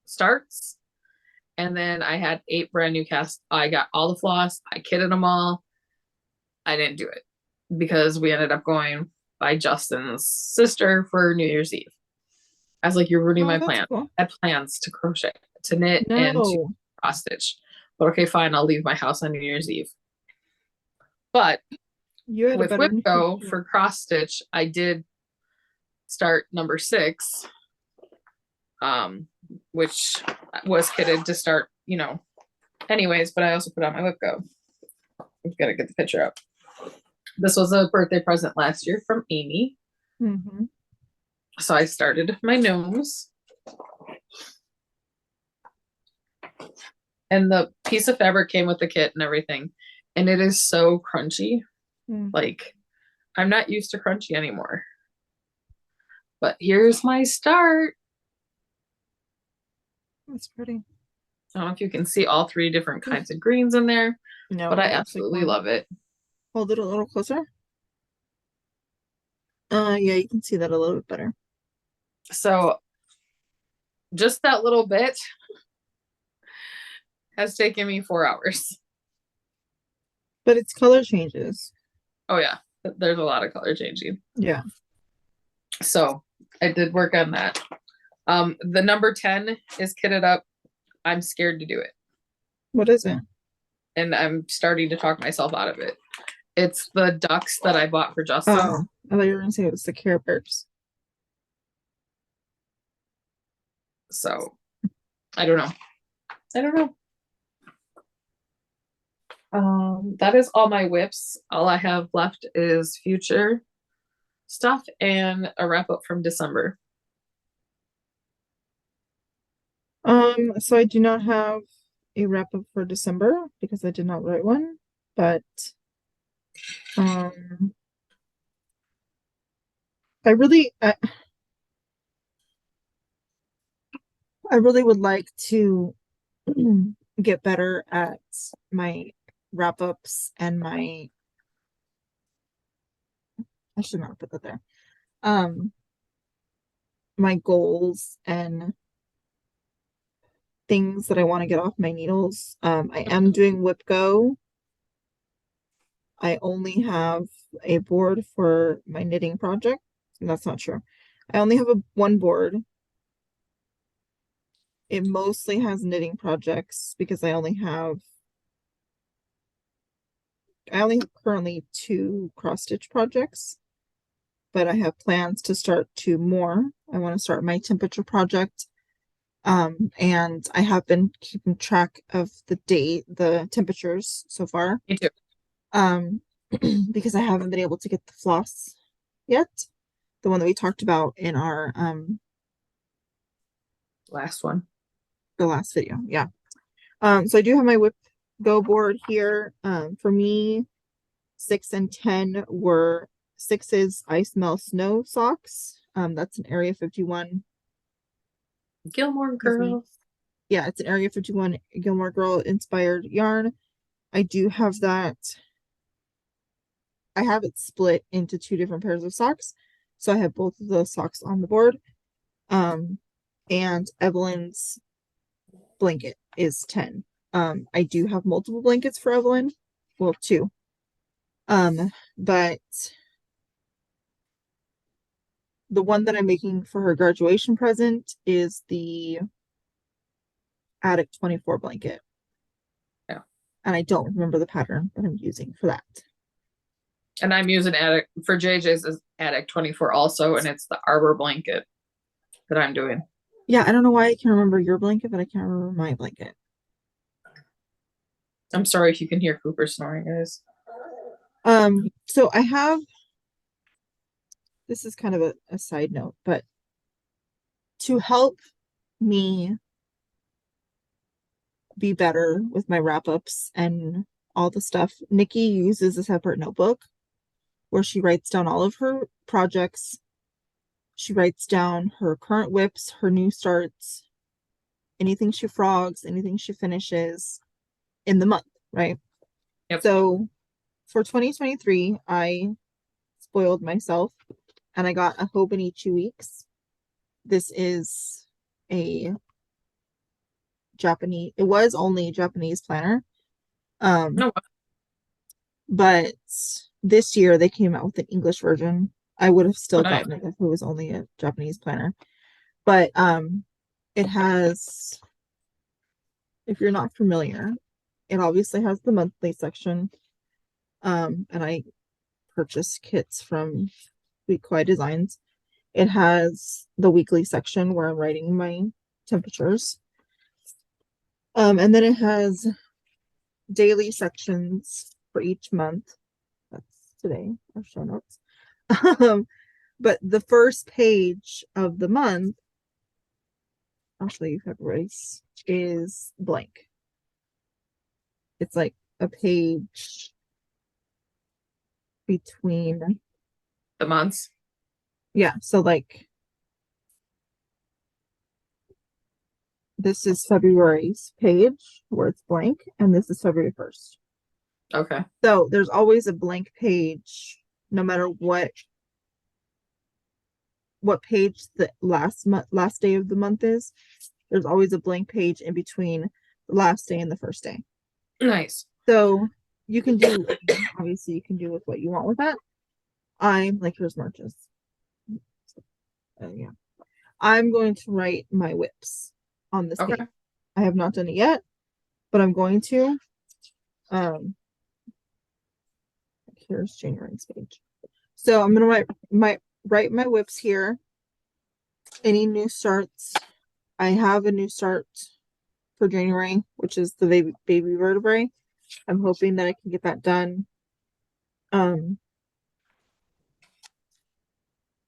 starts, and then I had 8 brand new casts. I got all the floss. I kitted them all. I didn't do it because we ended up going by Justin's sister for New Year's Eve. I was like, you're ruining my plan. Cool. I had plans to crochet, to knit, and to cross stitch. But okay, fine, I'll leave my house on New Year's Eve. But with Whip Go for cross stitch, I did start number 6, which was kitted to start, anyways, but I also put on my Whip Go. I've got to get the picture up. This was a birthday present last year from Amy. Mm-hmm. So I started my gnomes. And the piece of fabric came with the kit and everything. And it is so crunchy. Like, I'm not used to crunchy anymore. But here's my start. That's pretty. I don't know if you can see all 3 different kinds of greens in there. No, but I absolutely love it. Hold it a little closer. Yeah, you can see that a little bit better. So just that little bit has taken me 4 hours. But it's color changes. Oh yeah, there's a lot of color changing. Yeah. So I did work on that. The number 10 is kitted up. I'm scared to do it. What is it? And I'm starting to talk myself out of it. It's the ducks that I bought for Justin. Oh, I thought you were going to say it was the Care Bears. So, I don't know. That is all my whips. All I have left is future stuff and a wrap up from December. So I do not have a wrap up for December because I did not write one, but I really would like to get better at my wrap ups and I should not put that there. My goals and things that I want to get off my needles. I am doing Whip Go. I only have a board for my knitting project. And that's not true. I only have one board. It mostly has knitting projects because I only have currently 2 cross stitch projects, but I have plans to start 2 more. I want to start my temperature project. And I have been keeping track of the temperatures so far. Me too. because I haven't been able to get the floss yet. The one that we talked about in our Last one. the last video. Yeah. So I do have my whip go board here. For me, 6 and 10 were 6's I Smell Snow socks. That's an Area 51. Gilmore Girls. Yeah, it's an Area 51 Gilmore Girl inspired yarn. I do have that. I have it split into 2 different pairs of socks. So I have both of those socks on the board. And Evelyn's blanket is 10. I do have multiple blankets for Evelyn. Well, 2. But the one that I'm making for her graduation present is the Attic 24 blanket. Yeah. And I don't remember the pattern that I'm using for that. And I'm using Attic for JJ's is Attic 24 also, and it's the Arbor blanket that I'm doing. Yeah, I don't know why I can remember your blanket, but I can't remember my blanket. I'm sorry if you can hear Cooper snoring, guys. So I have, this is kind of a side note, but to help me be better with my wrap-ups and all the stuff, Nicci uses a separate notebook where she writes down all of her projects. She writes down her current whips, her new starts, anything she frogs, anything she finishes in the month, right? Yep. So for 2023, I spoiled myself and I got a Hobonichi Weeks. This is a Japanese, it was only a Japanese planner. No. But this year they came out with an English version. I would have still Nice. gotten it if it was only a Japanese planner. But it has, if you're not familiar, it obviously has the monthly section. And I purchased kits from Weekly Designs. It has the weekly section where I'm writing my temperatures. And then it has daily sections for each month. That's today, our show notes. But the first page of the month, I'll show you February's, is blank. It's like a page between the months. Yeah, so like this is February's page where it's blank, and this is February 1st. Okay. So there's always a blank page, no matter what page the last day of the month is. There's always a blank page in between the last day and the first day. Nice. So you can do, obviously you can do with what you want with that. I'm like, here's March's. Yeah. I'm going to write my whips on this page. I have not done it yet, but I'm going to. Here's January's page. So I'm gonna write my whips here. Any new starts? I have a new start for January, which is the baby vertebrae. I'm hoping that I can get that done. Yeah,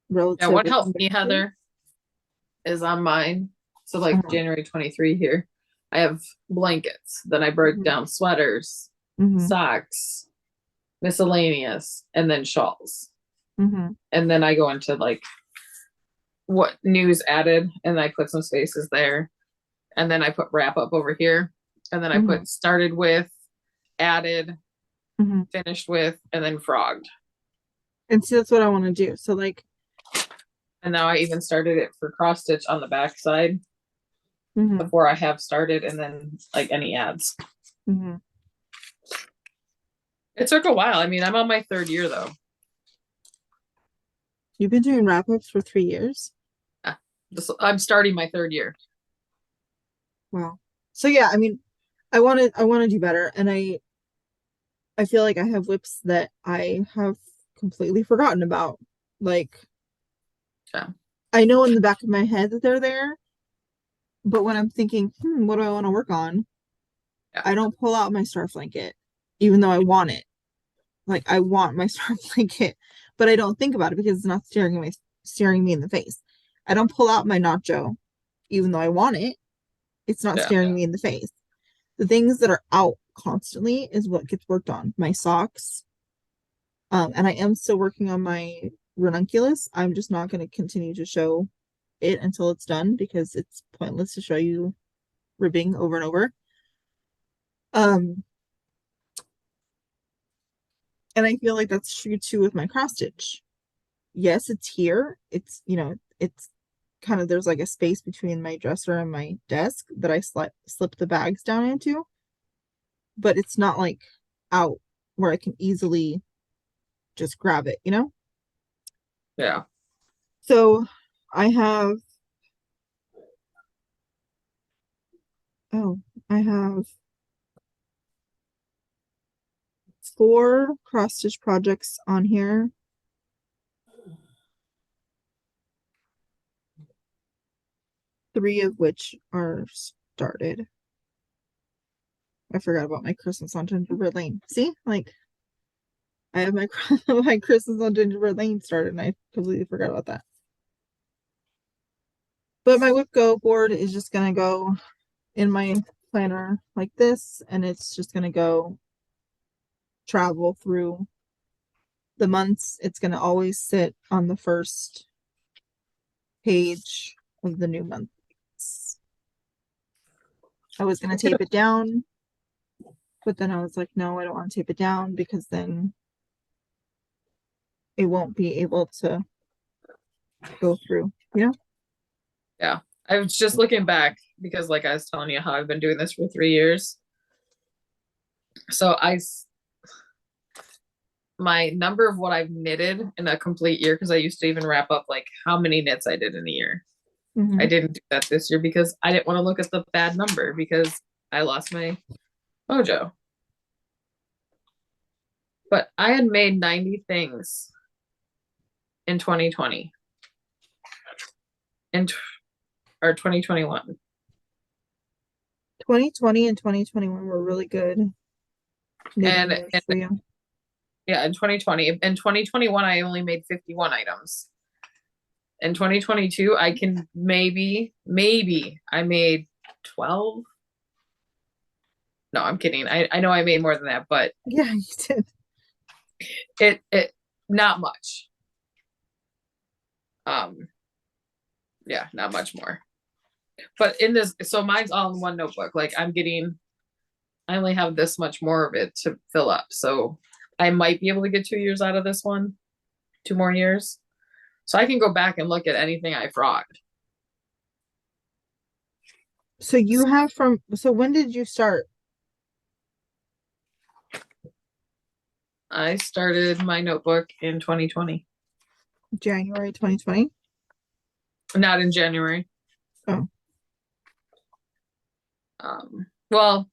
what helped me, Heather, is on mine. So like January 23 here, I have blankets. Then I broke down sweaters, socks, miscellaneous, and then shawls. And then I go into like what news added, and I put some spaces there. And then I put wrap up over here. And then I put started with, added, finished with, and then frogged. And so that's what I want to do. So like, and now I even started it for cross stitch on the back side before I have started, and then like any ads. It took a while. I mean, I'm on my 3rd year though. You've been doing wrap-ups for 3 years? Yeah. I'm starting my 3rd year. Wow. So yeah, I mean, I want to do better, and I feel like I have whips that I have completely forgotten about. Like, yeah. I know in the back of my head that they're there, but when I'm thinking, what do I want to work on? Yeah. I don't pull out my star blanket, even though I want it. Like I want my star blanket, but I don't think about it because it's not staring me in the face. I don't pull out my nacho, even though I want it. It's not Yeah. staring me in the face. The things that are out constantly is what gets worked on. My socks. And I am still working on my ranunculus. I'm just not going to continue to show it until it's done because it's pointless to show you ribbing over and over. And I feel like that's true too with my cross stitch. Yes, it's here. It's, it's kind of, there's like a space between my dresser and my desk that I slip the bags down into, but it's not like out where I can easily just grab it, Yeah. So I have, I have 4 cross stitch projects on here. Three of which are started. I forgot about my Christmas on Gingerbread Lane. See, like I have my my Christmas on Gingerbread Lane started, and I completely forgot about that. But my Whip Go board is just gonna go in my planner like this, and it's just gonna go travel through the months. It's gonna always sit on the first page of the new month. I was gonna tape it down, but then I was like, no, I don't want to tape it down because then it won't be able to go through, Yeah. I was just looking back because like I was telling you how I've been doing this for 3 years. So my number of what I've knitted in a complete year, because I used to even wrap up like how many knits I did in a year. Mm-hmm. I didn't do that this year because I didn't want to look at the bad number because I lost my mojo. But I had made 90 things in 2020 or 2021. 2020 and 2021 were really good knitting years for you. Yeah, in 2020. In 2021, I only made 51 items. In 2022, I can maybe I made 12. No, I'm kidding. I know I made more than that, but yeah, you did. It not much. Yeah, not much more. But in this, so mine's all in one notebook. Like I only have this much more of it to fill up. So I might be able to get 2 years out of this one, 2 more years. So I can go back and look at anything I frogged. So you have so when did you start? I started my notebook in 2020. January 2020? Not in January. Oh. Well,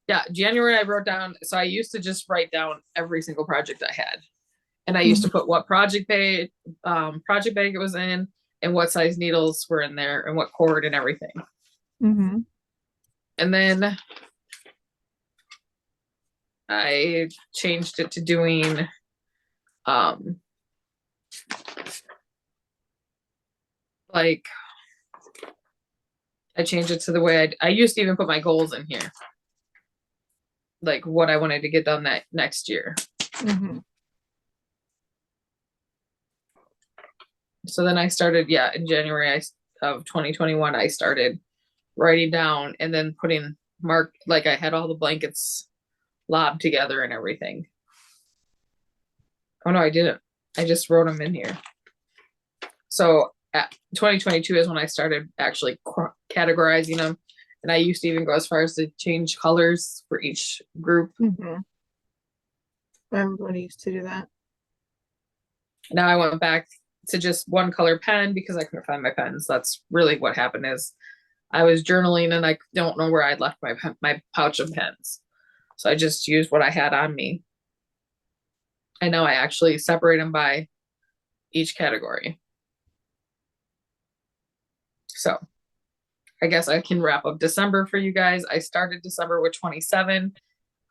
yeah, January I wrote down, so I used to just write down every single project I had. And I used to put what project bag it was in and what size needles were in there and what cord and everything. Mm-hmm. And then I changed it to doing like I changed it to the way I used to even put my goals in here. Like what I wanted to get done that next year. Mm-hmm. So then I started, in January of 2021, I started writing down and then putting like I had all the blankets lobbed together and everything. Oh no, I didn't. I just wrote them in here. So 2022 is when I started actually categorizing them. And I used to even go as far as to change colors for each group. Mm-hmm. Everybody used to do that. Now I went back to just one color pen because I couldn't find my pens. That's really what happened is I was journaling and I don't know where I'd left my pouch of pens. So I just used what I had on me. And now I actually separate them by each category. So I guess I can wrap up December for you guys. I started December with 27.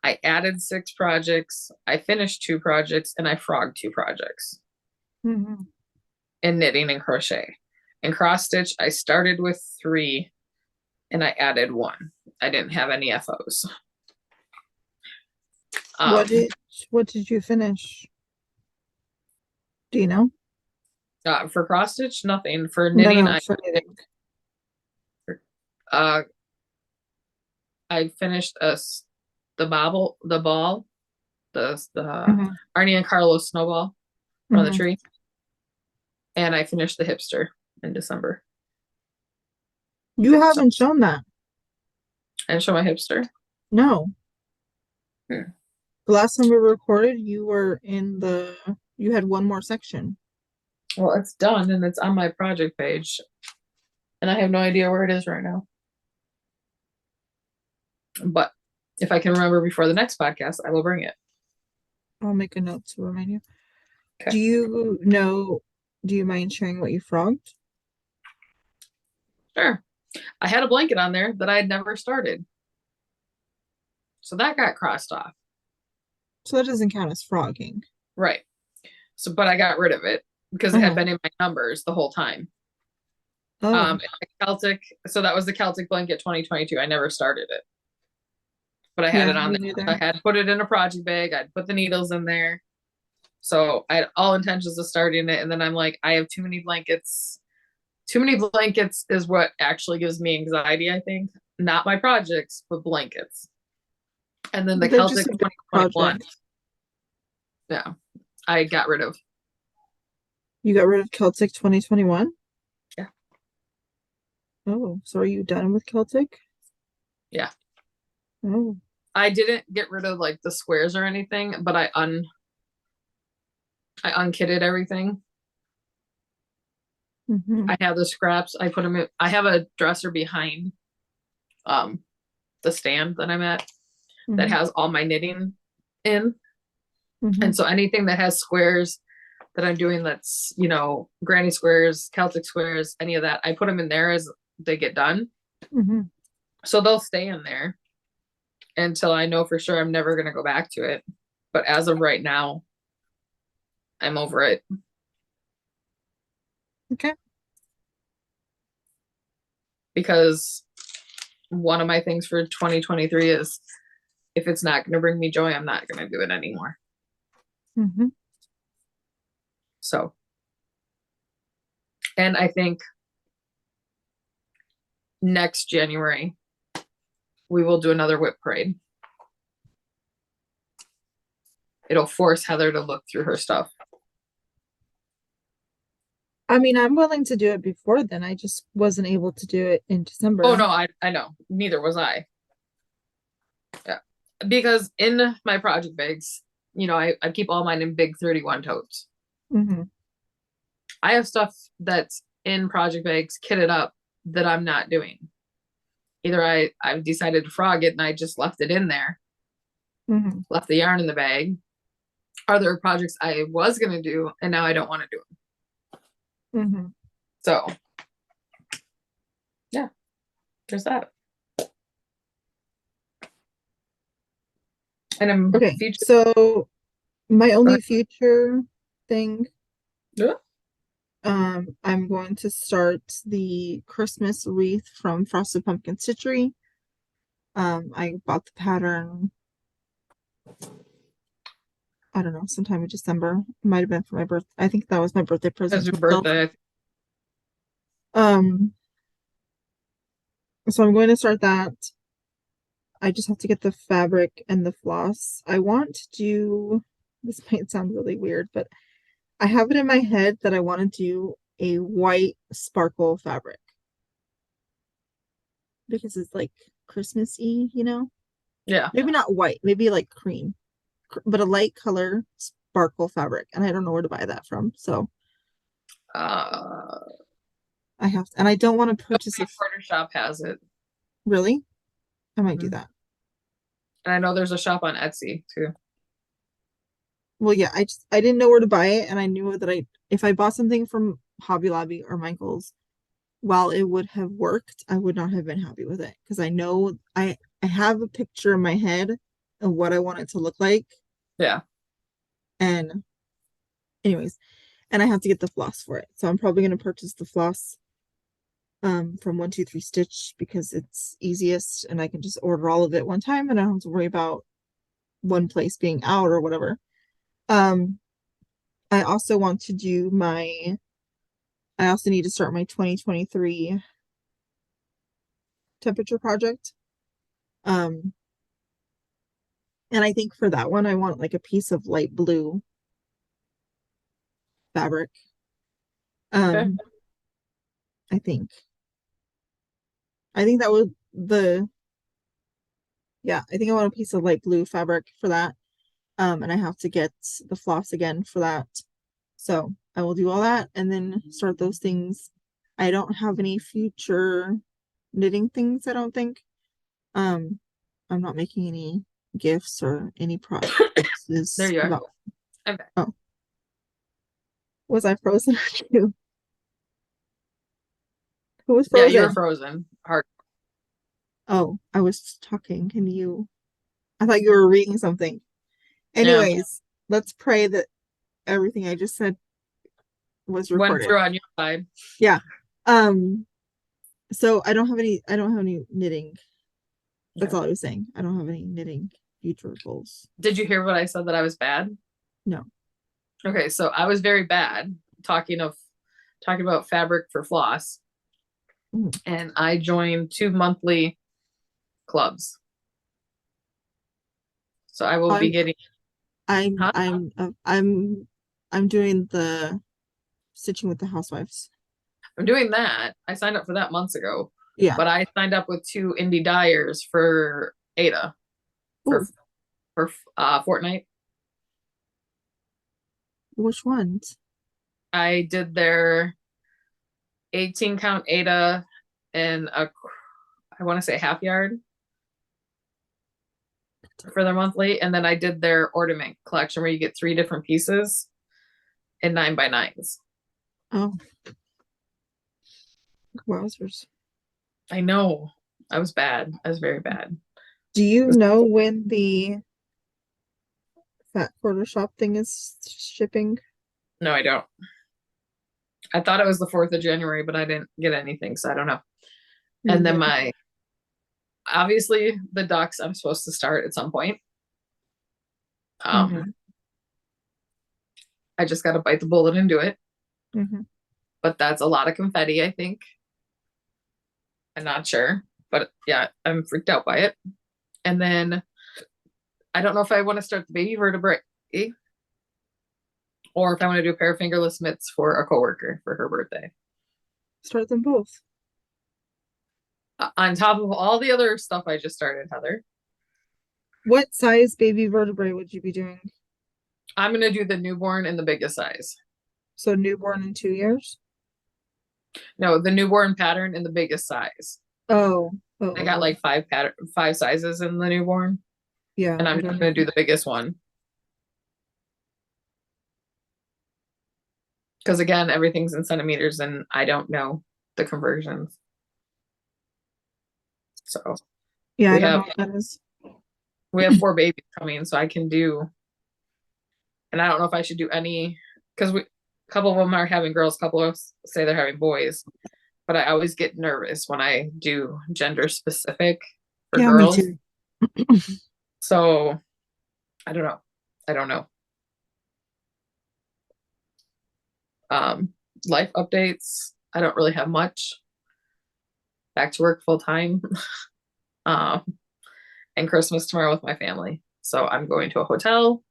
I added 6 projects, I finished 2 projects, and I frogged 2 projects Mm-hmm. in knitting and crochet. In cross stitch, I started with 3 and I added 1. I didn't have any FOs. What did you finish? Do you know? For cross stitch, nothing. For No, knitting, no, for knitting. I finished the ball, the Mm-hmm. Arnie and Carlos snowball from the Mm-hmm. tree, and I finished the hipster in December. You haven't shown that. And show my hipster. No. Hmm. The last time we recorded, you had one more section. Well, it's done and it's on my project page, and I have no idea where it is right now. But if I can remember before the next podcast, I will bring it. I'll make a note to remind you. Okay. Do you mind sharing what you frogged? Sure. I had a blanket on there that I had never started. So that got crossed off. So that doesn't count as frogging. Right. So, but I got rid of it because it had been in my numbers the whole time. Oh. Celtic. So that was the Celtic blanket 2022. I never started it, but I had it on there. I had put it in a project bag. I'd put the needles in there. So I had all intentions of starting it. And then I'm like, I have too many blankets. Too many blankets is what actually gives me anxiety, I think. Not my projects, but blankets. And then the Celtic 2021. Yeah, I got rid of. You got rid of Celtic 2021? Yeah. Oh, so are you done with Celtic? Yeah. Oh. I didn't get rid of like the squares or anything, but I unkitted everything. Mm-hmm. I have the scraps. I put them in. I have a dresser behind the stand that I'm at that has all my knitting in. And so anything that has squares that I'm doing that's, granny squares, Celtic squares, any of that, I put them in there as they get done. So they'll stay in there until I know for sure I'm never going to go back to it. But as of right now, I'm over it. Okay. Because one of my things for 2023 is if it's not going to bring me joy, I'm not going to do it anymore. So, and I think next January, we will do another whip parade. It'll force Heather to look through her stuff. I mean, I'm willing to do it before then. I just wasn't able to do it in December. Oh, no, I know. Neither was I. Yeah. Because in my project bags, I keep all mine in big 31 totes. I have stuff that's in project bags kitted up that I'm not doing. Either I've decided to frog it and I just left it in there, left the yarn in the bag. Are there projects I was going to do and now I don't want to do them? So, yeah, there's that. And I'm okay. So my only future thing. Yeah. I'm going to start the Christmas wreath from Frosted Pumpkin Stitchery. I bought the pattern, I don't know, sometime in December. It might have been for my birthday. I think that was my birthday present. That's your birthday. So I'm going to start that. I just have to get the fabric and the floss. I want to do, this might sound really weird, but I have it in my head that I want to do a white sparkle fabric because it's like Christmassy, Yeah. Maybe not white, maybe like cream, but a light color sparkle fabric, and I don't know where to buy that from. So, I have to, and I don't want to purchase a quarter shop has it. Really? I might do that. And I know there's a shop on Etsy too. Well, yeah, I didn't know where to buy it, and I knew that if I bought something from Hobby Lobby or Michael's, while it would have worked, I would not have been happy with it because I know I have a picture in my head and what I want it to look like. Yeah. And anyways, and I have to get the floss for it. So I'm probably going to purchase the floss from 123 Stitch because it's easiest and I can just order all of it one time and I don't have to worry about one place being out or whatever. I also want to do I also need to start my 2023 temperature project. And I think for that one, I want like a piece of light blue fabric. Okay. I think that would I think I want a piece of light blue fabric for that. And I have to get the floss again for that. So I will do all that and then start those things. I don't have any future knitting things, I don't think. I'm not making any gifts or any promises. There you are. About... Okay. Oh. Was I frozen too? Who was frozen? Yeah, you were frozen. Hard. Oh, I was talking. I thought you were reading something. Anyways, let's pray that everything I just said was recorded. Went through on your side. Yeah. So I don't have any knitting. That's all I was saying. I don't have any knitting future goals. Did you hear what I said that I was bad? No. Okay, so I was very bad talking about fabric for floss. And I joined 2 monthly clubs. So I will be getting I'm doing the Stitching with the Housewives. I'm doing that. I signed up for that months ago. Yeah. But I signed up with 2 indie dyers for Ada for Fortnite. Which ones? I did their 18 count Ada and I want to say half yard for their monthly, and then I did their ornament collection where you get 3 different pieces in 9x9s. Oh, wowzers! I know. I was bad. I was very bad. Do you know when the Fat Quarter Shop thing is shipping? No, I don't. I thought it was the 4th of January, but I didn't get anything, so I don't know. And then obviously the ducks I'm supposed to start at some point. I just got to bite the bullet and do it. But that's a lot of confetti, I think. I'm not sure, but yeah, I'm freaked out by it. And then I don't know if I want to start the baby vertebrae or if I want to do a pair of fingerless mitts for a coworker for her birthday. Start them both. On top of all the other stuff I just started, Heather. What size baby vertebrae would you be doing? I'm going to do the newborn in the biggest size. So newborn in 2 years? No, the newborn pattern in the biggest size. I got like 5 sizes in the newborn. Yeah. And I'm just going to do the biggest one. Because again, everything's in centimeters and I don't know the conversions. So yeah, I don't know what that is. We have 4 babies coming, so I can do, and I don't know if I should do any, because a couple of them are having girls, a couple of say they're having boys, but I always get nervous when I do gender specific for girls. Me too. So I don't know. Life updates. I don't really have much. Back to work full time. And Christmas tomorrow with my family. So I'm going to a hotel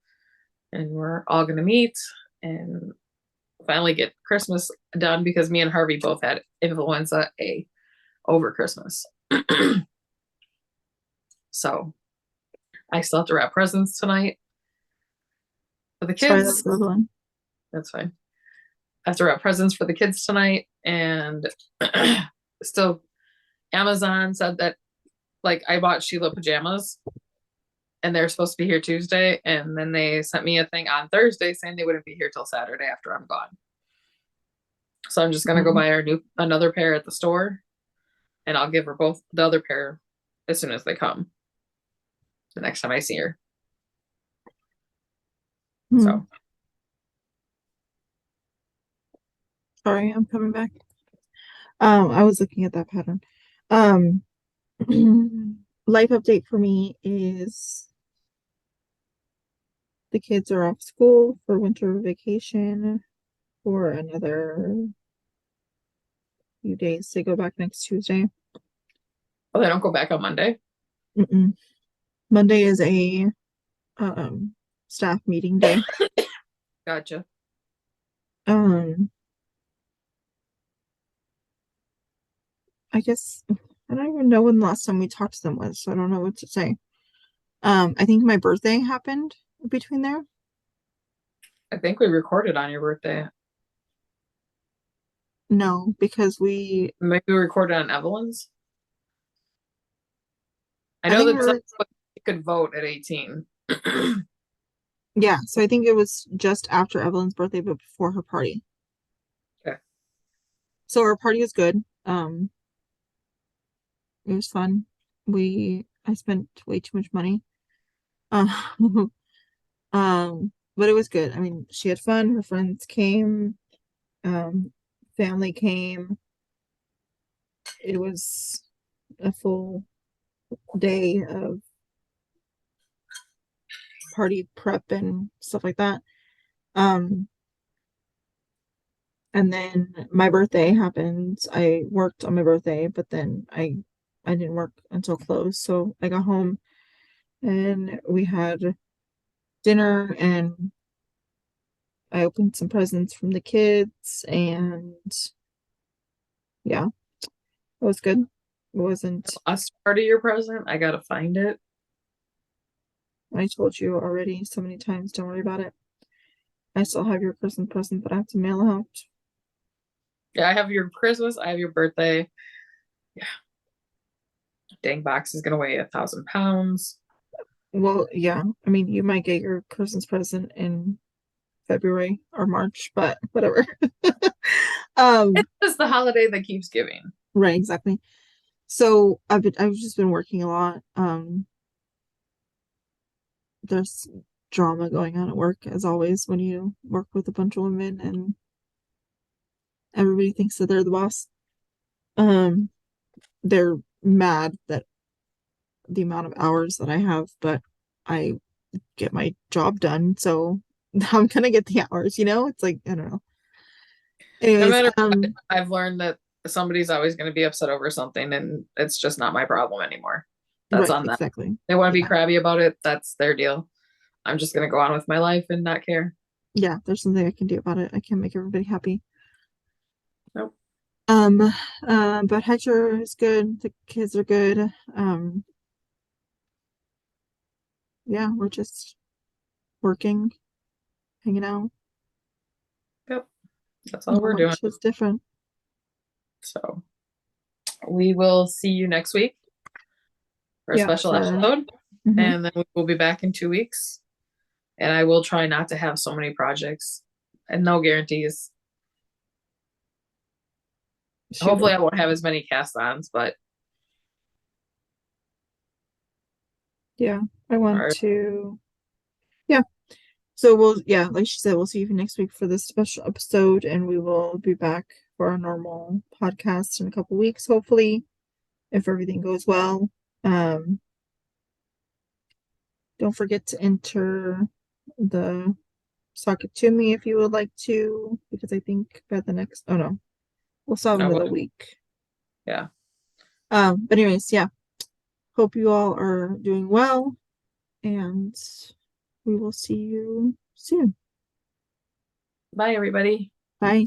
and we're all going to meet and finally get Christmas done because me and Harvey both had influenza A over Christmas. So I still have to wrap presents tonight for the kids. Sorry, that's fine. I have to wrap presents for the kids tonight, and still Amazon said that like I bought Sheila pajamas and they're supposed to be here Tuesday, and then they sent me a thing on Thursday saying they wouldn't be here till Saturday after I'm gone. So I'm just gonna go buy another pair at the store, and I'll give her both the other pair as soon as they come. The next time I see her. So Sorry, I'm coming back. I was looking at that pattern. Um, life update for me is the kids are off school for winter vacation for another few days. They go back next Tuesday. oh, they don't go back on Monday. Mm-mm. Monday is a staff meeting day. Gotcha. I guess I don't even know when the last time we talked to them was, so I don't know what to say. I think my birthday happened between there. I think we recorded on your birthday. No, because we Maybe we recorded on Evelyn's. I I know think that some you could vote at 18. yeah, so I think it was just after Evelyn's birthday, but before her party. Okay. So our party was good. It was fun. I spent way too much money. Uh, but it was good. I mean, she had fun. Her friends came. Family came. It was a full day of party prep and stuff like that. And then my birthday happened. I worked on my birthday, but then I didn't work until close. So I got home and we had dinner and I opened some presents from the kids and yeah, it was good. It wasn't, Last part of your present, I gotta find it. I told you already so many times, don't worry about it. I still have your Christmas present that I have to mail out. Yeah, I have your Christmas, I have your birthday. Yeah. Dang box is gonna weigh 1,000 pounds. Well, yeah, I mean, you might get your Christmas present in February or March, but whatever. It's just the holiday that keeps giving. Right, exactly. So I've just been working a lot. There's drama going on at work as always when you work with a bunch of women and everybody thinks that they're the boss. Um, they're mad that the amount of hours that I have, but I get my job done, so I'm gonna get the hours, you know? It's like, I don't know. No Anyways, matter what, I've learned that somebody's always gonna be upset over something, and it's just not my problem anymore. That's right, on them. exactly. They want to be Yeah. crabby about it, that's their deal. I'm just gonna go on with my life and not care. Yeah, there's something I can do about it. I can't make everybody happy. Nope. Um, but Hector is good. The kids are good. Yeah, we're just working, hanging out. Yep. That's all Not we're doing. much is different. So we will see you next week for a Yeah, special for episode. mhm. And then we will be back in 2 weeks. And I will try not to have so many projects and no guarantees. Hopefully I won't have as many cast-ons, but Yeah, I want or, to. Yeah, so yeah, like she said, we'll see you next week for this special episode, and we will be back for our normal podcast in a couple weeks, hopefully, if everything goes well. Don't forget to enter the socket to me if you would like to, because I think by the next, oh no, we'll still have no, another week. yeah. But anyways, yeah, hope you all are doing well, and we will see you soon. Bye, everybody. Bye.